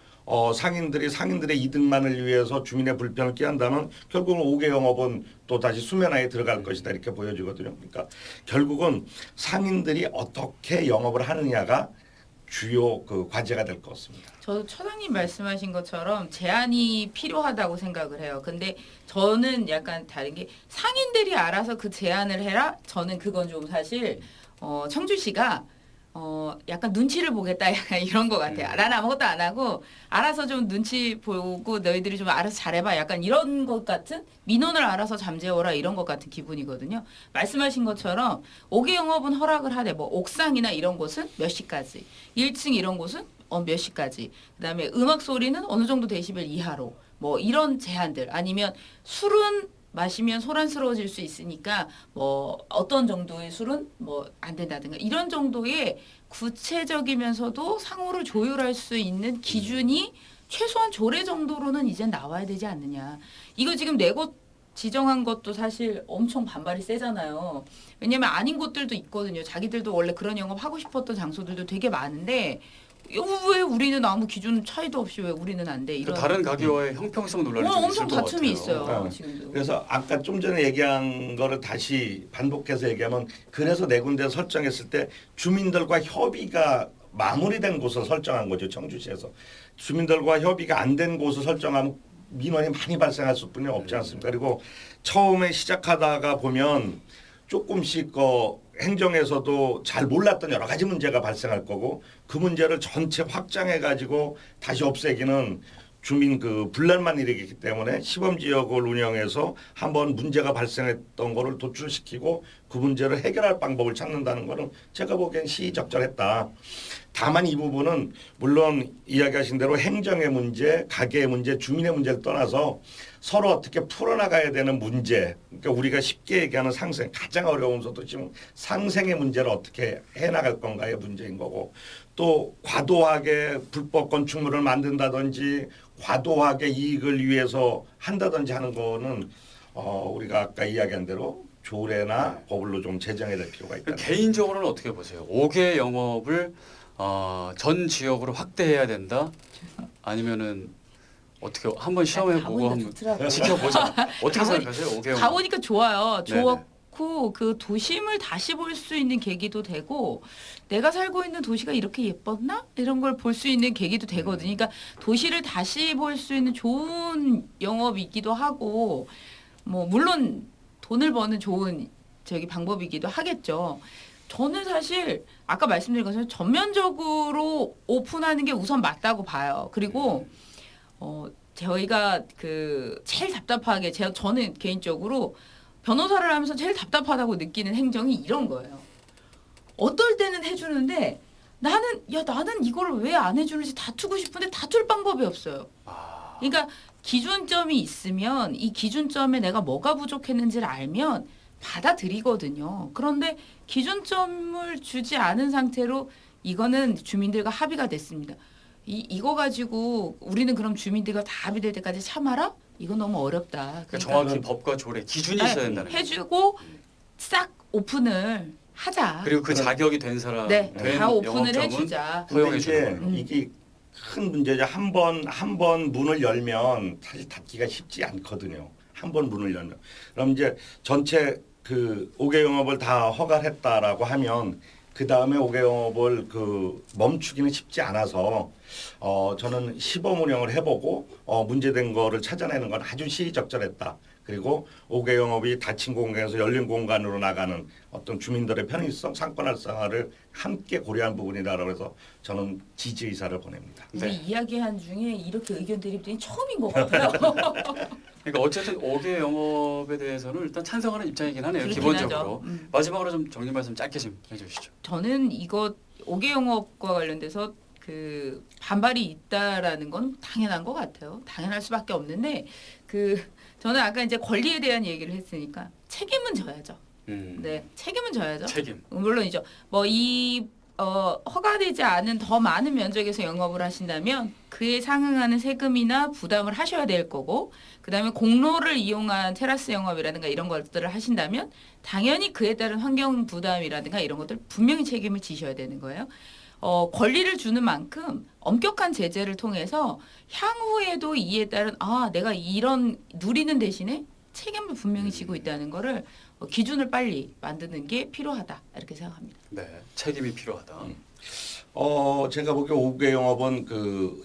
상인들의 이득만을 위해서 주민의 불편을 끼한다면 결국은 5개 영업은 또 다시 수면하에 들어갈 것이다 이렇게 보여지거든요. 그러니까 결국은 상인들이 어떻게 영업을 하느냐가 주요 그 과제가 될 것 같습니다. 저도 처장님 말씀하신 것처럼 제한이 필요하다고 생각을 해요. 근데 저는 약간 다른 게 상인들이 알아서 그 제한을 해라? 저는 그건 좀 사실 청주시가 약간 눈치를 보겠다 약간 이런 것 같아요. 난 아무것도 안 하고 알아서 좀 눈치 보고 너희들이 좀 알아서 잘해봐 약간 이런 것 같은 민원을 알아서 잠재워라 이런 것 같은 기분이거든요. 말씀하신 것처럼 5개 영업은 허락을 하되 뭐 옥상이나 이런 곳은 몇 시까지 1층 이런 곳은 몇 시까지 그다음에 음악 소리는 어느 정도 데시벨 이하로 뭐 이런 제한들 아니면 술은 마시면 소란스러워질 수 있으니까 뭐 어떤 정도의 술은 뭐 안 된다든가 이런 정도의 구체적이면서도 상호를 조율할 수 있는 기준이 최소한 조례 정도로는 이제 나와야 되지 않느냐. 이거 지금 4곳 지정한 것도 사실 엄청 반발이 세잖아요. 왜냐면 아닌 곳들도 있거든요. 자기들도 원래 그런 영업 하고 싶었던 장소들도 되게 많은데 왜 우리는 아무 기준 차이도 없이 왜 우리는 안 돼? 이런 다른 가게와의 형평성 논란이 좀 있을 엄청 것 다툼이 같아요. 있어요. 지금도. 그래서 아까 좀 전에 얘기한 거를 다시 반복해서 얘기하면 그래서 4군데 설정했을 때 주민들과 협의가 마무리된 곳을 설정한 거죠. 청주시에서. 주민들과 협의가 안 된 곳을 설정하면 민원이 많이 발생할 수뿐이 없지 않습니까? 그리고 처음에 시작하다가 보면 조금씩 행정에서도 잘 몰랐던 여러 가지 문제가 발생할 거고 그 문제를 전체 확장해 가지고 다시 없애기는 주민 그 분란만 일으키기 때문에 시범 지역을 운영해서 한번 문제가 발생했던 거를 도출시키고 그 문제를 해결할 방법을 찾는다는 거는 제가 보기엔 시의적절했다. 다만 이 부분은 물론 이야기하신 대로 행정의 문제, 가게의 문제, 주민의 문제를 떠나서 서로 어떻게 풀어나가야 되는 문제, 그러니까 우리가 쉽게 얘기하는 상생, 가장 어려우면서도 지금 상생의 문제를 어떻게 해나갈 건가의 문제인 거고, 또 과도하게 불법 건축물을 만든다든지 과도하게 이익을 위해서 한다든지 하는 거는 우리가 아까 이야기한 대로 조례나 법으로 좀 제정해야 될 필요가 있다. 개인적으로는 어떻게 보세요? 5개 영업을 전 지역으로 확대해야 된다? 아니면은 어떻게 한번 시험해보고 한번 지켜보자. 어떻게 생각하세요? 5개 영업. 가보니까 좋아요. 좋고 그 도심을 다시 볼 수 있는 계기도 되고 내가 살고 있는 도시가 이렇게 예뻤나? 이런 걸 볼 수 있는 계기도 되거든요. 그러니까 도시를 다시 볼 수 있는 좋은 영업이기도 하고 뭐 물론 돈을 버는 좋은 방법이기도 하겠죠. 저는 사실 아까 말씀드린 것처럼 전면적으로 오픈하는 게 우선 맞다고 봐요. 그리고 저희가 그 제일 답답하게 저는 개인적으로 변호사를 하면서 제일 답답하다고 느끼는 행정이 이런 거예요. 어떨 때는 해주는데 나는 이걸 왜 안 해주는지 다투고 싶은데 다툴 방법이 없어요. 그러니까 기준점이 있으면 이 기준점에 내가 뭐가 부족했는지를 알면 받아들이거든요. 그런데 기준점을 주지 않은 상태로 이거는 주민들과 합의가 됐습니다. 이거 가지고 우리는 그럼 주민들과 다 합의될 때까지 참아라? 이건 너무 어렵다. 그러니까 정확히 법과 조례 기준이 있어야 된다는 거죠. 해주고 싹 오픈을 하자. 그리고 그 자격이 된 사람, 다 오픈을 해주자. 허용해 주는 이게 큰 문제죠. 한 번 문을 열면 사실 닫기가 쉽지 않거든요. 한 번 문을 열면. 그럼 이제 전체 그 5개 영업을 다 허가했다라고 하면 그 다음에 5개 영업을 멈추기는 쉽지 않아서 저는 시범 운영을 해보고 문제된 거를 찾아내는 건 아주 시의적절했다. 그리고 5개 영업이 닫힌 공간에서 열린 공간으로 나가는 어떤 주민들의 편의성, 상권 활성화를 함께 고려한 부분이다라고 해서 저는 지지 의사를 보냅니다. 우리 이야기한 중에 이렇게 의견 대립들이 처음인 것 같아요. 그러니까 어쨌든 5개 영업에 대해서는 일단 찬성하는 입장이긴 하네요. 기본적으로. 마지막으로 좀 정리 말씀 짧게 좀 해주시죠. 저는 이거 5개 영업과 관련돼서 그 반발이 있다라는 건 당연한 것 같아요. 당연할 수밖에 없는데 저는 아까 이제 권리에 대한 얘기를 했으니까 책임은 져야죠. 네, 책임은 져야죠. 책임. 물론이죠. 허가되지 않은 더 많은 면적에서 영업을 하신다면 그에 상응하는 세금이나 부담을 하셔야 될 거고, 그다음에 공로를 이용한 테라스 영업이라든가 이런 것들을 하신다면 당연히 그에 따른 환경 부담이라든가 이런 것들 분명히 책임을 지셔야 되는 거예요. 권리를 주는 만큼 엄격한 제재를 통해서 향후에도 이에 따른 내가 이런 누리는 대신에 책임을 분명히 지고 있다는 거를 기준을 빨리 만드는 게 필요하다 이렇게 생각합니다. 네, 책임이 필요하다. 제가 보기에 5개 영업은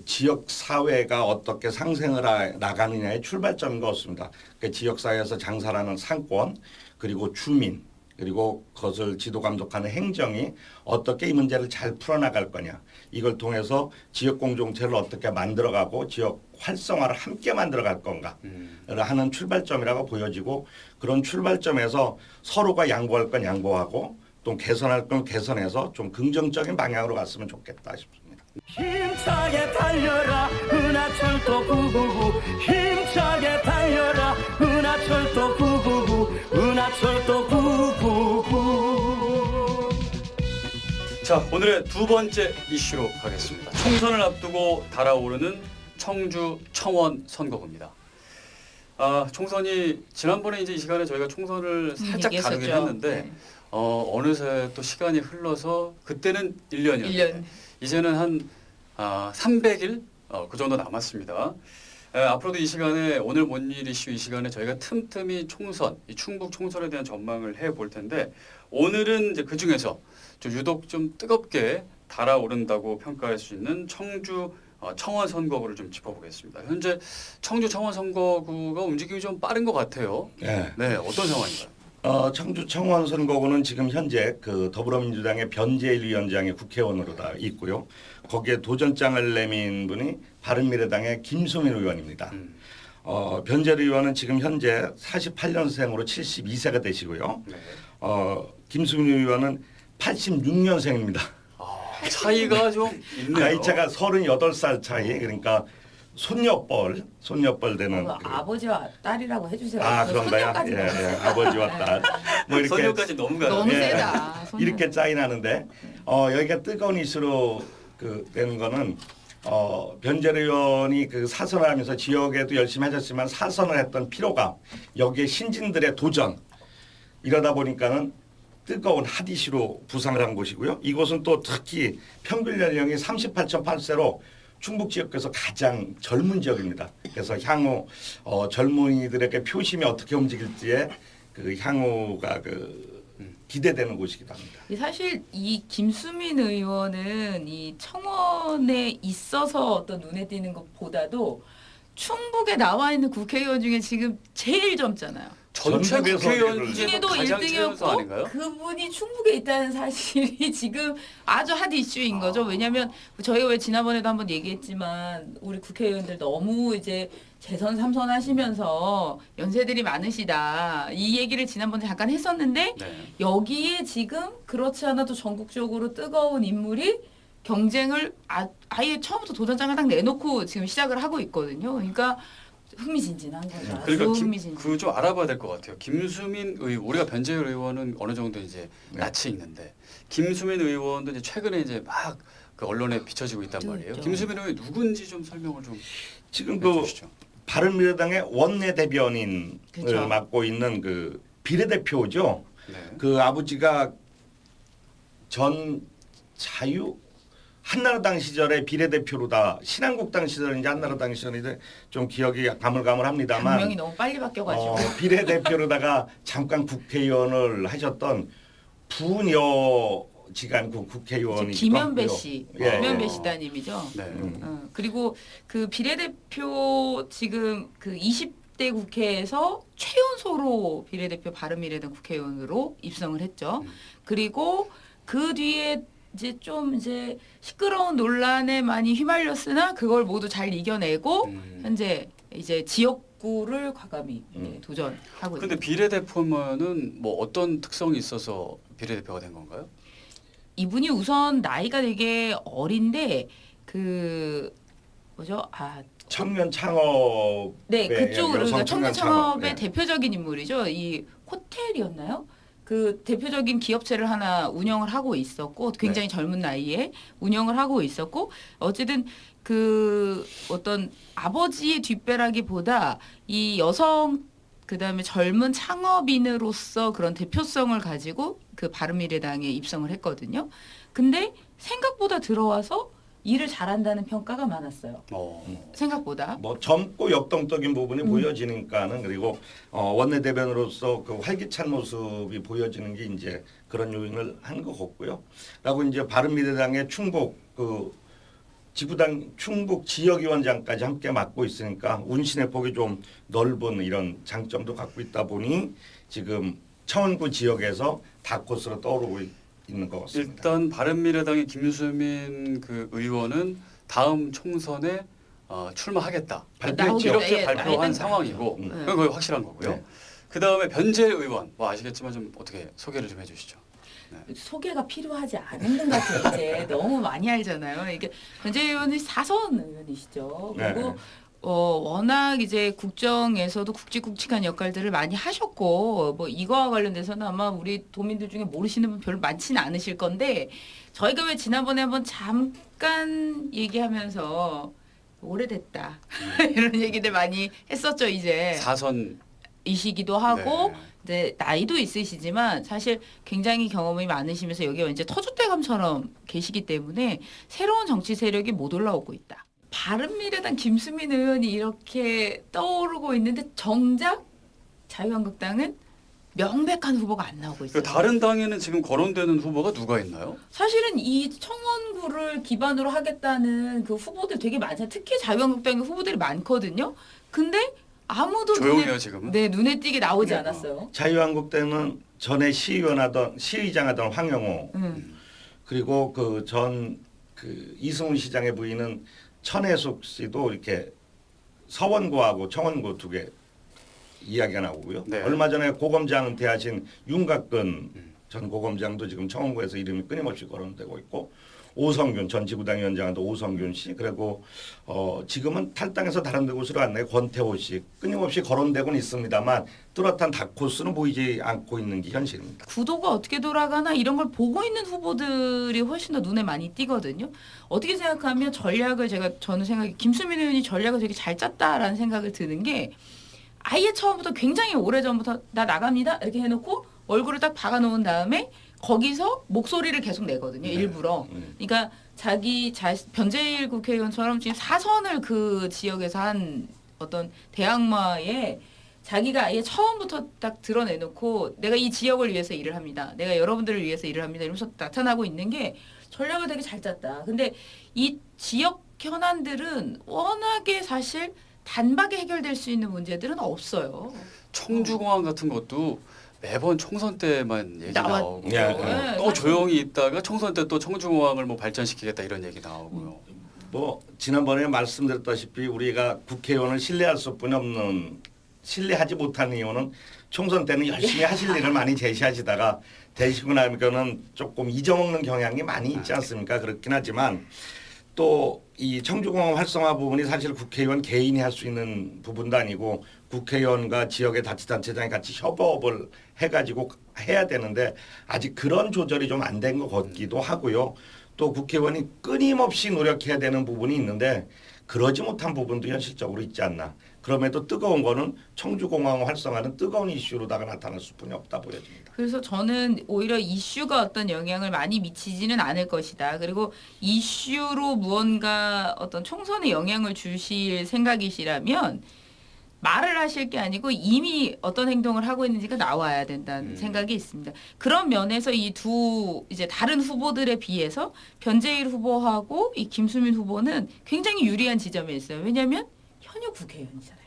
지역 사회가 어떻게 상생을 나가느냐의 출발점인 것 같습니다. 그러니까 지역 사회에서 장사하는 상권 그리고 주민 그리고 그것을 지도 감독하는 행정이 어떻게 이 문제를 잘 풀어나갈 거냐. 이걸 통해서 지역 공동체를 어떻게 만들어가고 지역 활성화를 함께 만들어갈 건가를 하는 출발점이라고 보여지고, 그런 출발점에서 서로가 양보할 건 양보하고 또 개선할 건 개선해서 좀 긍정적인 방향으로 갔으면 좋겠다 싶습니다. 힘차게 달려라 은하철도 999 힘차게 달려라 은하철도 999 은하철도 999. 자, 오늘의 두 번째 이슈로 가겠습니다. 총선을 앞두고 달아오르는 청주 청원 선거구입니다. 총선이 지난번에 이제 이 시간에 저희가 총선을 살짝 다루긴 했는데 어느새 또 시간이 흘러서 그때는 1년이었는데 이제는 한 300일 그 정도 남았습니다. 앞으로도 이 시간에 오늘 뭔일 이슈 이 시간에 저희가 틈틈이 총선, 이 충북 총선에 대한 전망을 해볼 텐데, 오늘은 이제 그 중에서 좀 유독 좀 뜨겁게 달아오른다고 평가할 수 있는 청주 청원 선거구를 좀 짚어보겠습니다. 현재 청주 청원 선거구가 움직임이 좀 빠른 것 같아요. 네, 어떤 상황인가요? 청주 청원 선거구는 지금 현재 더불어민주당의 변재일 위원장이 국회의원으로 다 있고요. 거기에 도전장을 내민 분이 바른미래당의 김수민 의원입니다. 변재일 의원은 지금 현재 48년생으로 72세가 되시고요. 김수민 의원은 86년생입니다. 차이가 좀 있네요. 나이 차가 38살 차이. 그러니까 손녀뻘 되는 아버지와 딸이라고 해주세요. 그런가요? 예, 아버지와 딸. 뭐 이렇게 손녀까지 너무 가요. 너무 세다. 이렇게 차이 나는데 여기가 뜨거운 이슈로 되는 거는 변재일 의원이 사선을 하면서 지역에도 열심히 하셨지만 사선을 했던 피로감, 여기에 신진들의 도전, 이러다 보니까는 뜨거운 핫 이슈로 부상을 한 곳이고요. 이곳은 또 특히 평균 연령이 38.8세로 충북 지역에서 가장 젊은 지역입니다. 그래서 향후 젊은이들에게 표심이 어떻게 움직일지에 향후가 기대되는 곳이기도 합니다. 사실 이 김수민 의원은 이 청원에 있어서 어떤 눈에 띄는 것보다도 충북에 나와 있는 국회의원 중에 지금 제일 젊잖아요. 전체 국회의원 중에도 1등이었고 그분이 충북에 있다는 사실이 지금 아주 핫 이슈인 거죠. 왜냐하면 저희가 왜 지난번에도 한번 얘기했지만 우리 국회의원들 너무 이제 재선 3선 하시면서 연세들이 많으시다. 이 얘기를 지난번에 잠깐 했었는데 여기에 지금 그렇지 않아도 전국적으로 뜨거운 인물이 경쟁을 아예 처음부터 도전장을 딱 내놓고 지금 시작을 하고 있거든요. 그러니까 흥미진진한 거죠. 그러니까 좀 알아봐야 될 것 같아요. 김수민 우리가 변재일 의원은 어느 정도 이제 낯이 있는데 김수민 의원도 이제 최근에 이제 막 언론에 비춰지고 있단 말이에요. 김수민 의원이 누군지 좀 설명을 좀 지금 해주시죠. 바른미래당의 원내 대변인을 맡고 있는 비례대표죠. 아버지가 전 한나라당 시절에 비례대표로 다 신한국당 시절인지 한나라당 시절인지 좀 기억이 가물가물합니다만 명이 너무 빨리 바뀌어가지고 비례대표로다가 잠깐 국회의원을 하셨던 지간구 국회의원이 김현배 씨, 예, 김현배 예. 시다님이죠. 네. 그리고 그 비례대표 지금 그 20대 국회에서 최연소로 비례대표 바른미래당 국회의원으로 입성을 했죠. 그리고 그 뒤에 이제 좀 이제 시끄러운 논란에 많이 휘말렸으나 그걸 모두 잘 이겨내고 현재 이제 지역구를 과감히 도전하고 근데 있습니다. 비례대표면은 뭐 어떤 특성이 있어서 비례대표가 된 건가요? 이분이 우선 나이가 되게 어린데 그 뭐죠? 청년 창업. 네, 그쪽으로 그러니까 청년 창업의 예. 대표적인 인물이죠. 이 호텔이었나요? 그 대표적인 기업체를 하나 운영을 하고 있었고 굉장히 젊은 나이에 운영을 하고 있었고 어쨌든 그 어떤 아버지의 뒷배라기보다 이 여성 그다음에 젊은 창업인으로서 그런 대표성을 가지고 그 바른미래당에 입성을 했거든요. 근데 생각보다 들어와서 일을 잘한다는 평가가 많았어요. 생각보다. 뭐 젊고 역동적인 부분이 보여지니까는 그리고 원내대변으로서 그 활기찬 모습이 보여지는 게 이제 그런 요인을 한 것 같고요. 그리고 이제 바른미래당의 충북 그 지구당 충북 지역위원장까지 함께 맡고 있으니까 운신의 폭이 좀 넓은 이런 장점도 갖고 있다 보니 지금 청원구 지역에서 다코스로 떠오르고 있는 것 같습니다. 일단 바른미래당의 김수민 그 의원은 다음 총선에 출마하겠다. 발표했죠. 이렇게 예, 발표한 나이는 상황이고 그건 거의 확실한 거고요. 그 다음에 변재 의원 뭐 아시겠지만 좀 어떻게 소개를 좀 해주시죠. 소개가 필요하지 않은 것 같아요. 이제 너무 많이 알잖아요. 이게 변재 의원이 4선 의원이시죠. 그리고 네. 워낙 이제 국정에서도 굵직굵직한 역할들을 많이 하셨고 뭐 이거와 관련돼서는 아마 우리 도민들 중에 모르시는 분 별로 많지는 않으실 건데 저희가 왜 지난번에 한번 잠깐 얘기하면서 오래됐다 이런 얘기들 많이 했었죠. 이제 4선 이시기도 하고 이제 나이도 있으시지만 사실 굉장히 경험이 많으시면서 여기 이제 터줏대감처럼 계시기 때문에 새로운 정치 세력이 못 올라오고 있다. 바른미래당 김수민 의원이 이렇게 떠오르고 있는데 정작 자유한국당은 명백한 후보가 안 나오고 있어요. 다른 당에는 지금 거론되는 후보가 누가 있나요? 사실은 이 청원구를 기반으로 하겠다는 그 후보들 되게 많잖아요. 특히 자유한국당의 후보들이 많거든요. 근데 아무도 조용해요, 지금은? 눈에 띄게 나오지 않았어요. 자유한국당은 전에 시의장 하던 황영호 그리고 그 전 그 이승훈 시장의 부인은 천혜숙 씨도 이렇게 서원구하고 청원구 두 개 이야기가 나오고요. 얼마 전에 고검장 은퇴하신 윤곽근 전 고검장도 지금 청원구에서 이름이 끊임없이 거론되고 있고 오성균 전 지구당 위원장도 오성균 씨 그리고 지금은 탈당해서 다른 데 곳으로 왔네요. 권태호 씨 끊임없이 거론되고는 있습니다만 뚜렷한 다코스는 보이지 않고 있는 게 현실입니다. 구도가 어떻게 돌아가나 이런 걸 보고 있는 후보들이 훨씬 더 눈에 많이 띄거든요. 어떻게 생각하면 전략을 저는 생각이 김수민 의원이 전략을 되게 잘 짰다라는 생각을 드는 게 아예 처음부터 굉장히 오래전부터 나 나갑니다 이렇게 해놓고 얼굴을 딱 박아놓은 다음에 거기서 목소리를 계속 내거든요. 일부러. 그러니까 변재일 국회의원처럼 지금 4선을 그 지역에서 한 어떤 대항마에 자기가 아예 처음부터 딱 드러내놓고 내가 이 지역을 위해서 일을 합니다. 내가 여러분들을 위해서 일을 합니다. 이러면서 나타나고 있는 게 전략을 되게 잘 짰다. 근데 이 지역 현안들은 워낙에 사실 단박에 해결될 수 있는 문제들은 없어요. 청주공항 같은 것도 매번 총선 때만 얘기 나오고 네. 또 조용히 있다가 총선 때 또 청주공항을 뭐 발전시키겠다 이런 얘기 나오고요. 뭐 지난번에 말씀드렸다시피 우리가 국회의원을 신뢰할 수뿐이 없는 신뢰하지 못하는 이유는 총선 때는 열심히 하실 일을 많이 제시하시다가 되시고 나면은 조금 잊어먹는 경향이 많이 있지 않습니까? 그렇긴 하지만 또 이 청주공항 활성화 부분이 사실 국회의원 개인이 할 수 있는 부분도 아니고 국회의원과 지역의 자치단체장이 같이 협업을 해가지고 해야 되는데 아직 그런 조절이 좀 안 된 것 같기도 하고요. 또 국회의원이 끊임없이 노력해야 되는 부분이 있는데 그러지 못한 부분도 현실적으로 있지 않나. 그럼에도 뜨거운 거는 청주공항 활성화는 뜨거운 이슈로다가 나타날 수뿐이 없다 보여집니다. 그래서 저는 오히려 이슈가 어떤 영향을 많이 미치지는 않을 것이다. 그리고 이슈로 무언가 어떤 총선에 영향을 주실 생각이시라면 말을 하실 게 아니고 이미 어떤 행동을 하고 있는지가 나와야 된다는 생각이 있습니다. 그런 면에서 이 두 이제 다른 후보들에 비해서 변재일 후보하고 이 김수민 후보는 굉장히 유리한 지점에 있어요. 왜냐하면 현역 국회의원이잖아요.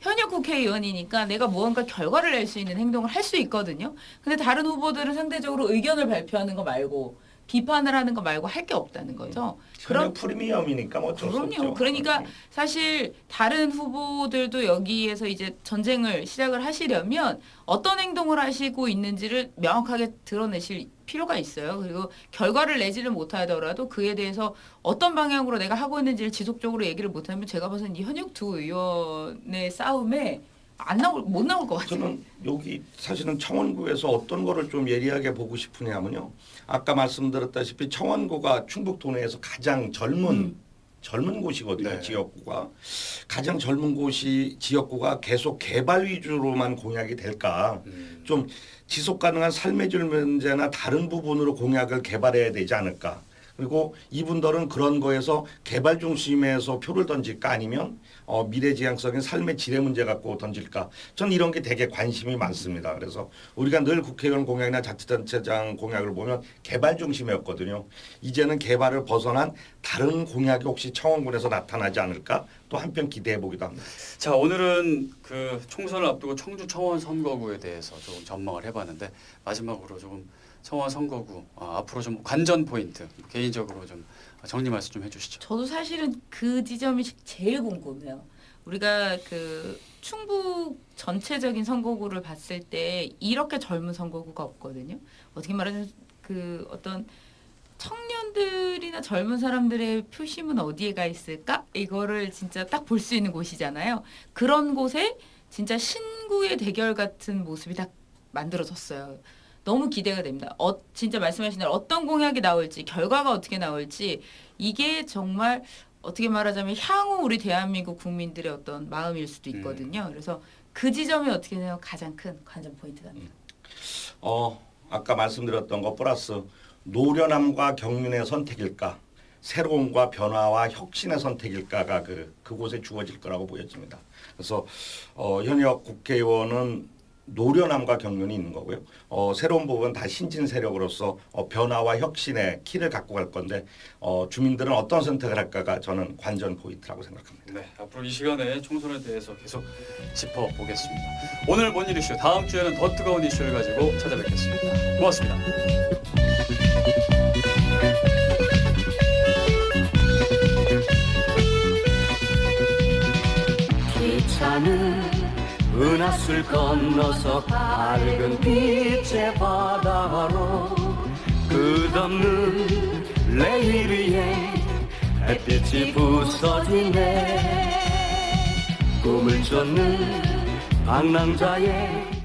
현역 국회의원이니까 내가 무언가 결과를 낼 수 있는 행동을 할 수 있거든요. 근데 다른 후보들은 상대적으로 의견을 발표하는 거 말고 비판을 하는 거 말고 할 게 없다는 거죠. 그런 프리미엄이니까 뭐 어쩔 수 없죠. 그럼요. 그러니까 사실 다른 후보들도 여기에서 이제 전쟁을 시작을 하시려면 어떤 행동을 하시고 있는지를 명확하게 드러내실 필요가 있어요. 그리고 결과를 내지를 못하더라도 그에 대해서 어떤 방향으로 내가 하고 있는지를 지속적으로 얘기를 못하면 제가 봐서는 이 현역 두 의원의 싸움에 못 나올 것 같아요. 저는 여기 사실은 청원구에서 어떤 거를 좀 예리하게 보고 싶으냐면요. 아까 말씀드렸다시피 청원구가 충북 도내에서 가장 젊은 곳이거든요. 지역구가. 가장 젊은 곳이 지역구가 계속 개발 위주로만 공약이 될까. 좀 지속 가능한 삶의 질 문제나 다른 부분으로 공약을 개발해야 되지 않을까. 그리고 이분들은 그런 거에서 개발 중심에서 표를 던질까 아니면 미래지향적인 삶의 질의 문제 갖고 던질까. 전 이런 게 되게 관심이 많습니다. 그래서 우리가 늘 국회의원 공약이나 자치단체장 공약을 보면 개발 중심이었거든요. 이제는 개발을 벗어난 다른 공약이 혹시 청원군에서 나타나지 않을까 또 한편 기대해 보기도 합니다. 자, 오늘은 그 총선을 앞두고 청주 청원 선거구에 대해서 조금 전망을 해봤는데 마지막으로 조금 청원 선거구 앞으로 좀 관전 포인트 개인적으로 좀 정리 말씀 좀 해주시죠. 저도 사실은 그 지점이 제일 궁금해요. 우리가 그 충북 전체적인 선거구를 봤을 때 이렇게 젊은 선거구가 없거든요. 어떻게 말하면 그 어떤 청년들이나 젊은 사람들의 표심은 어디에 가 있을까? 이거를 진짜 딱 볼 수 있는 곳이잖아요. 그런 곳에 진짜 신구의 대결 같은 모습이 딱 만들어졌어요. 너무 기대가 됩니다. 진짜 말씀하신 대로 어떤 공약이 나올지, 결과가 어떻게 나올지 이게 정말 어떻게 말하자면 향후 우리 대한민국 국민들의 어떤 마음일 수도 있거든요. 그래서 그 지점이 어떻게 되면 가장 큰 관전 포인트랍니다. 아까 말씀드렸던 거 플러스 노련함과 경륜의 선택일까, 새로움과 변화와 혁신의 선택일까가 그곳에 주어질 거라고 보여집니다. 그래서 현역 국회의원은 노련함과 경륜이 있는 거고요. 새로운 부분 다 신진 세력으로서 변화와 혁신의 키를 갖고 갈 건데 주민들은 어떤 선택을 할까가 저는 관전 포인트라고 생각합니다. 네, 앞으로 이 시간에 총선에 대해서 계속 짚어보겠습니다. 오늘 뭔일 이슈, 다음 주에는 더 뜨거운 이슈를 가지고 찾아뵙겠습니다. 고맙습니다. 기차는 은하수를 건너서 밝은 빛의 바다로 끝없는 레일 위에 햇빛이 부서지네. 꿈을 쫓는 방랑자의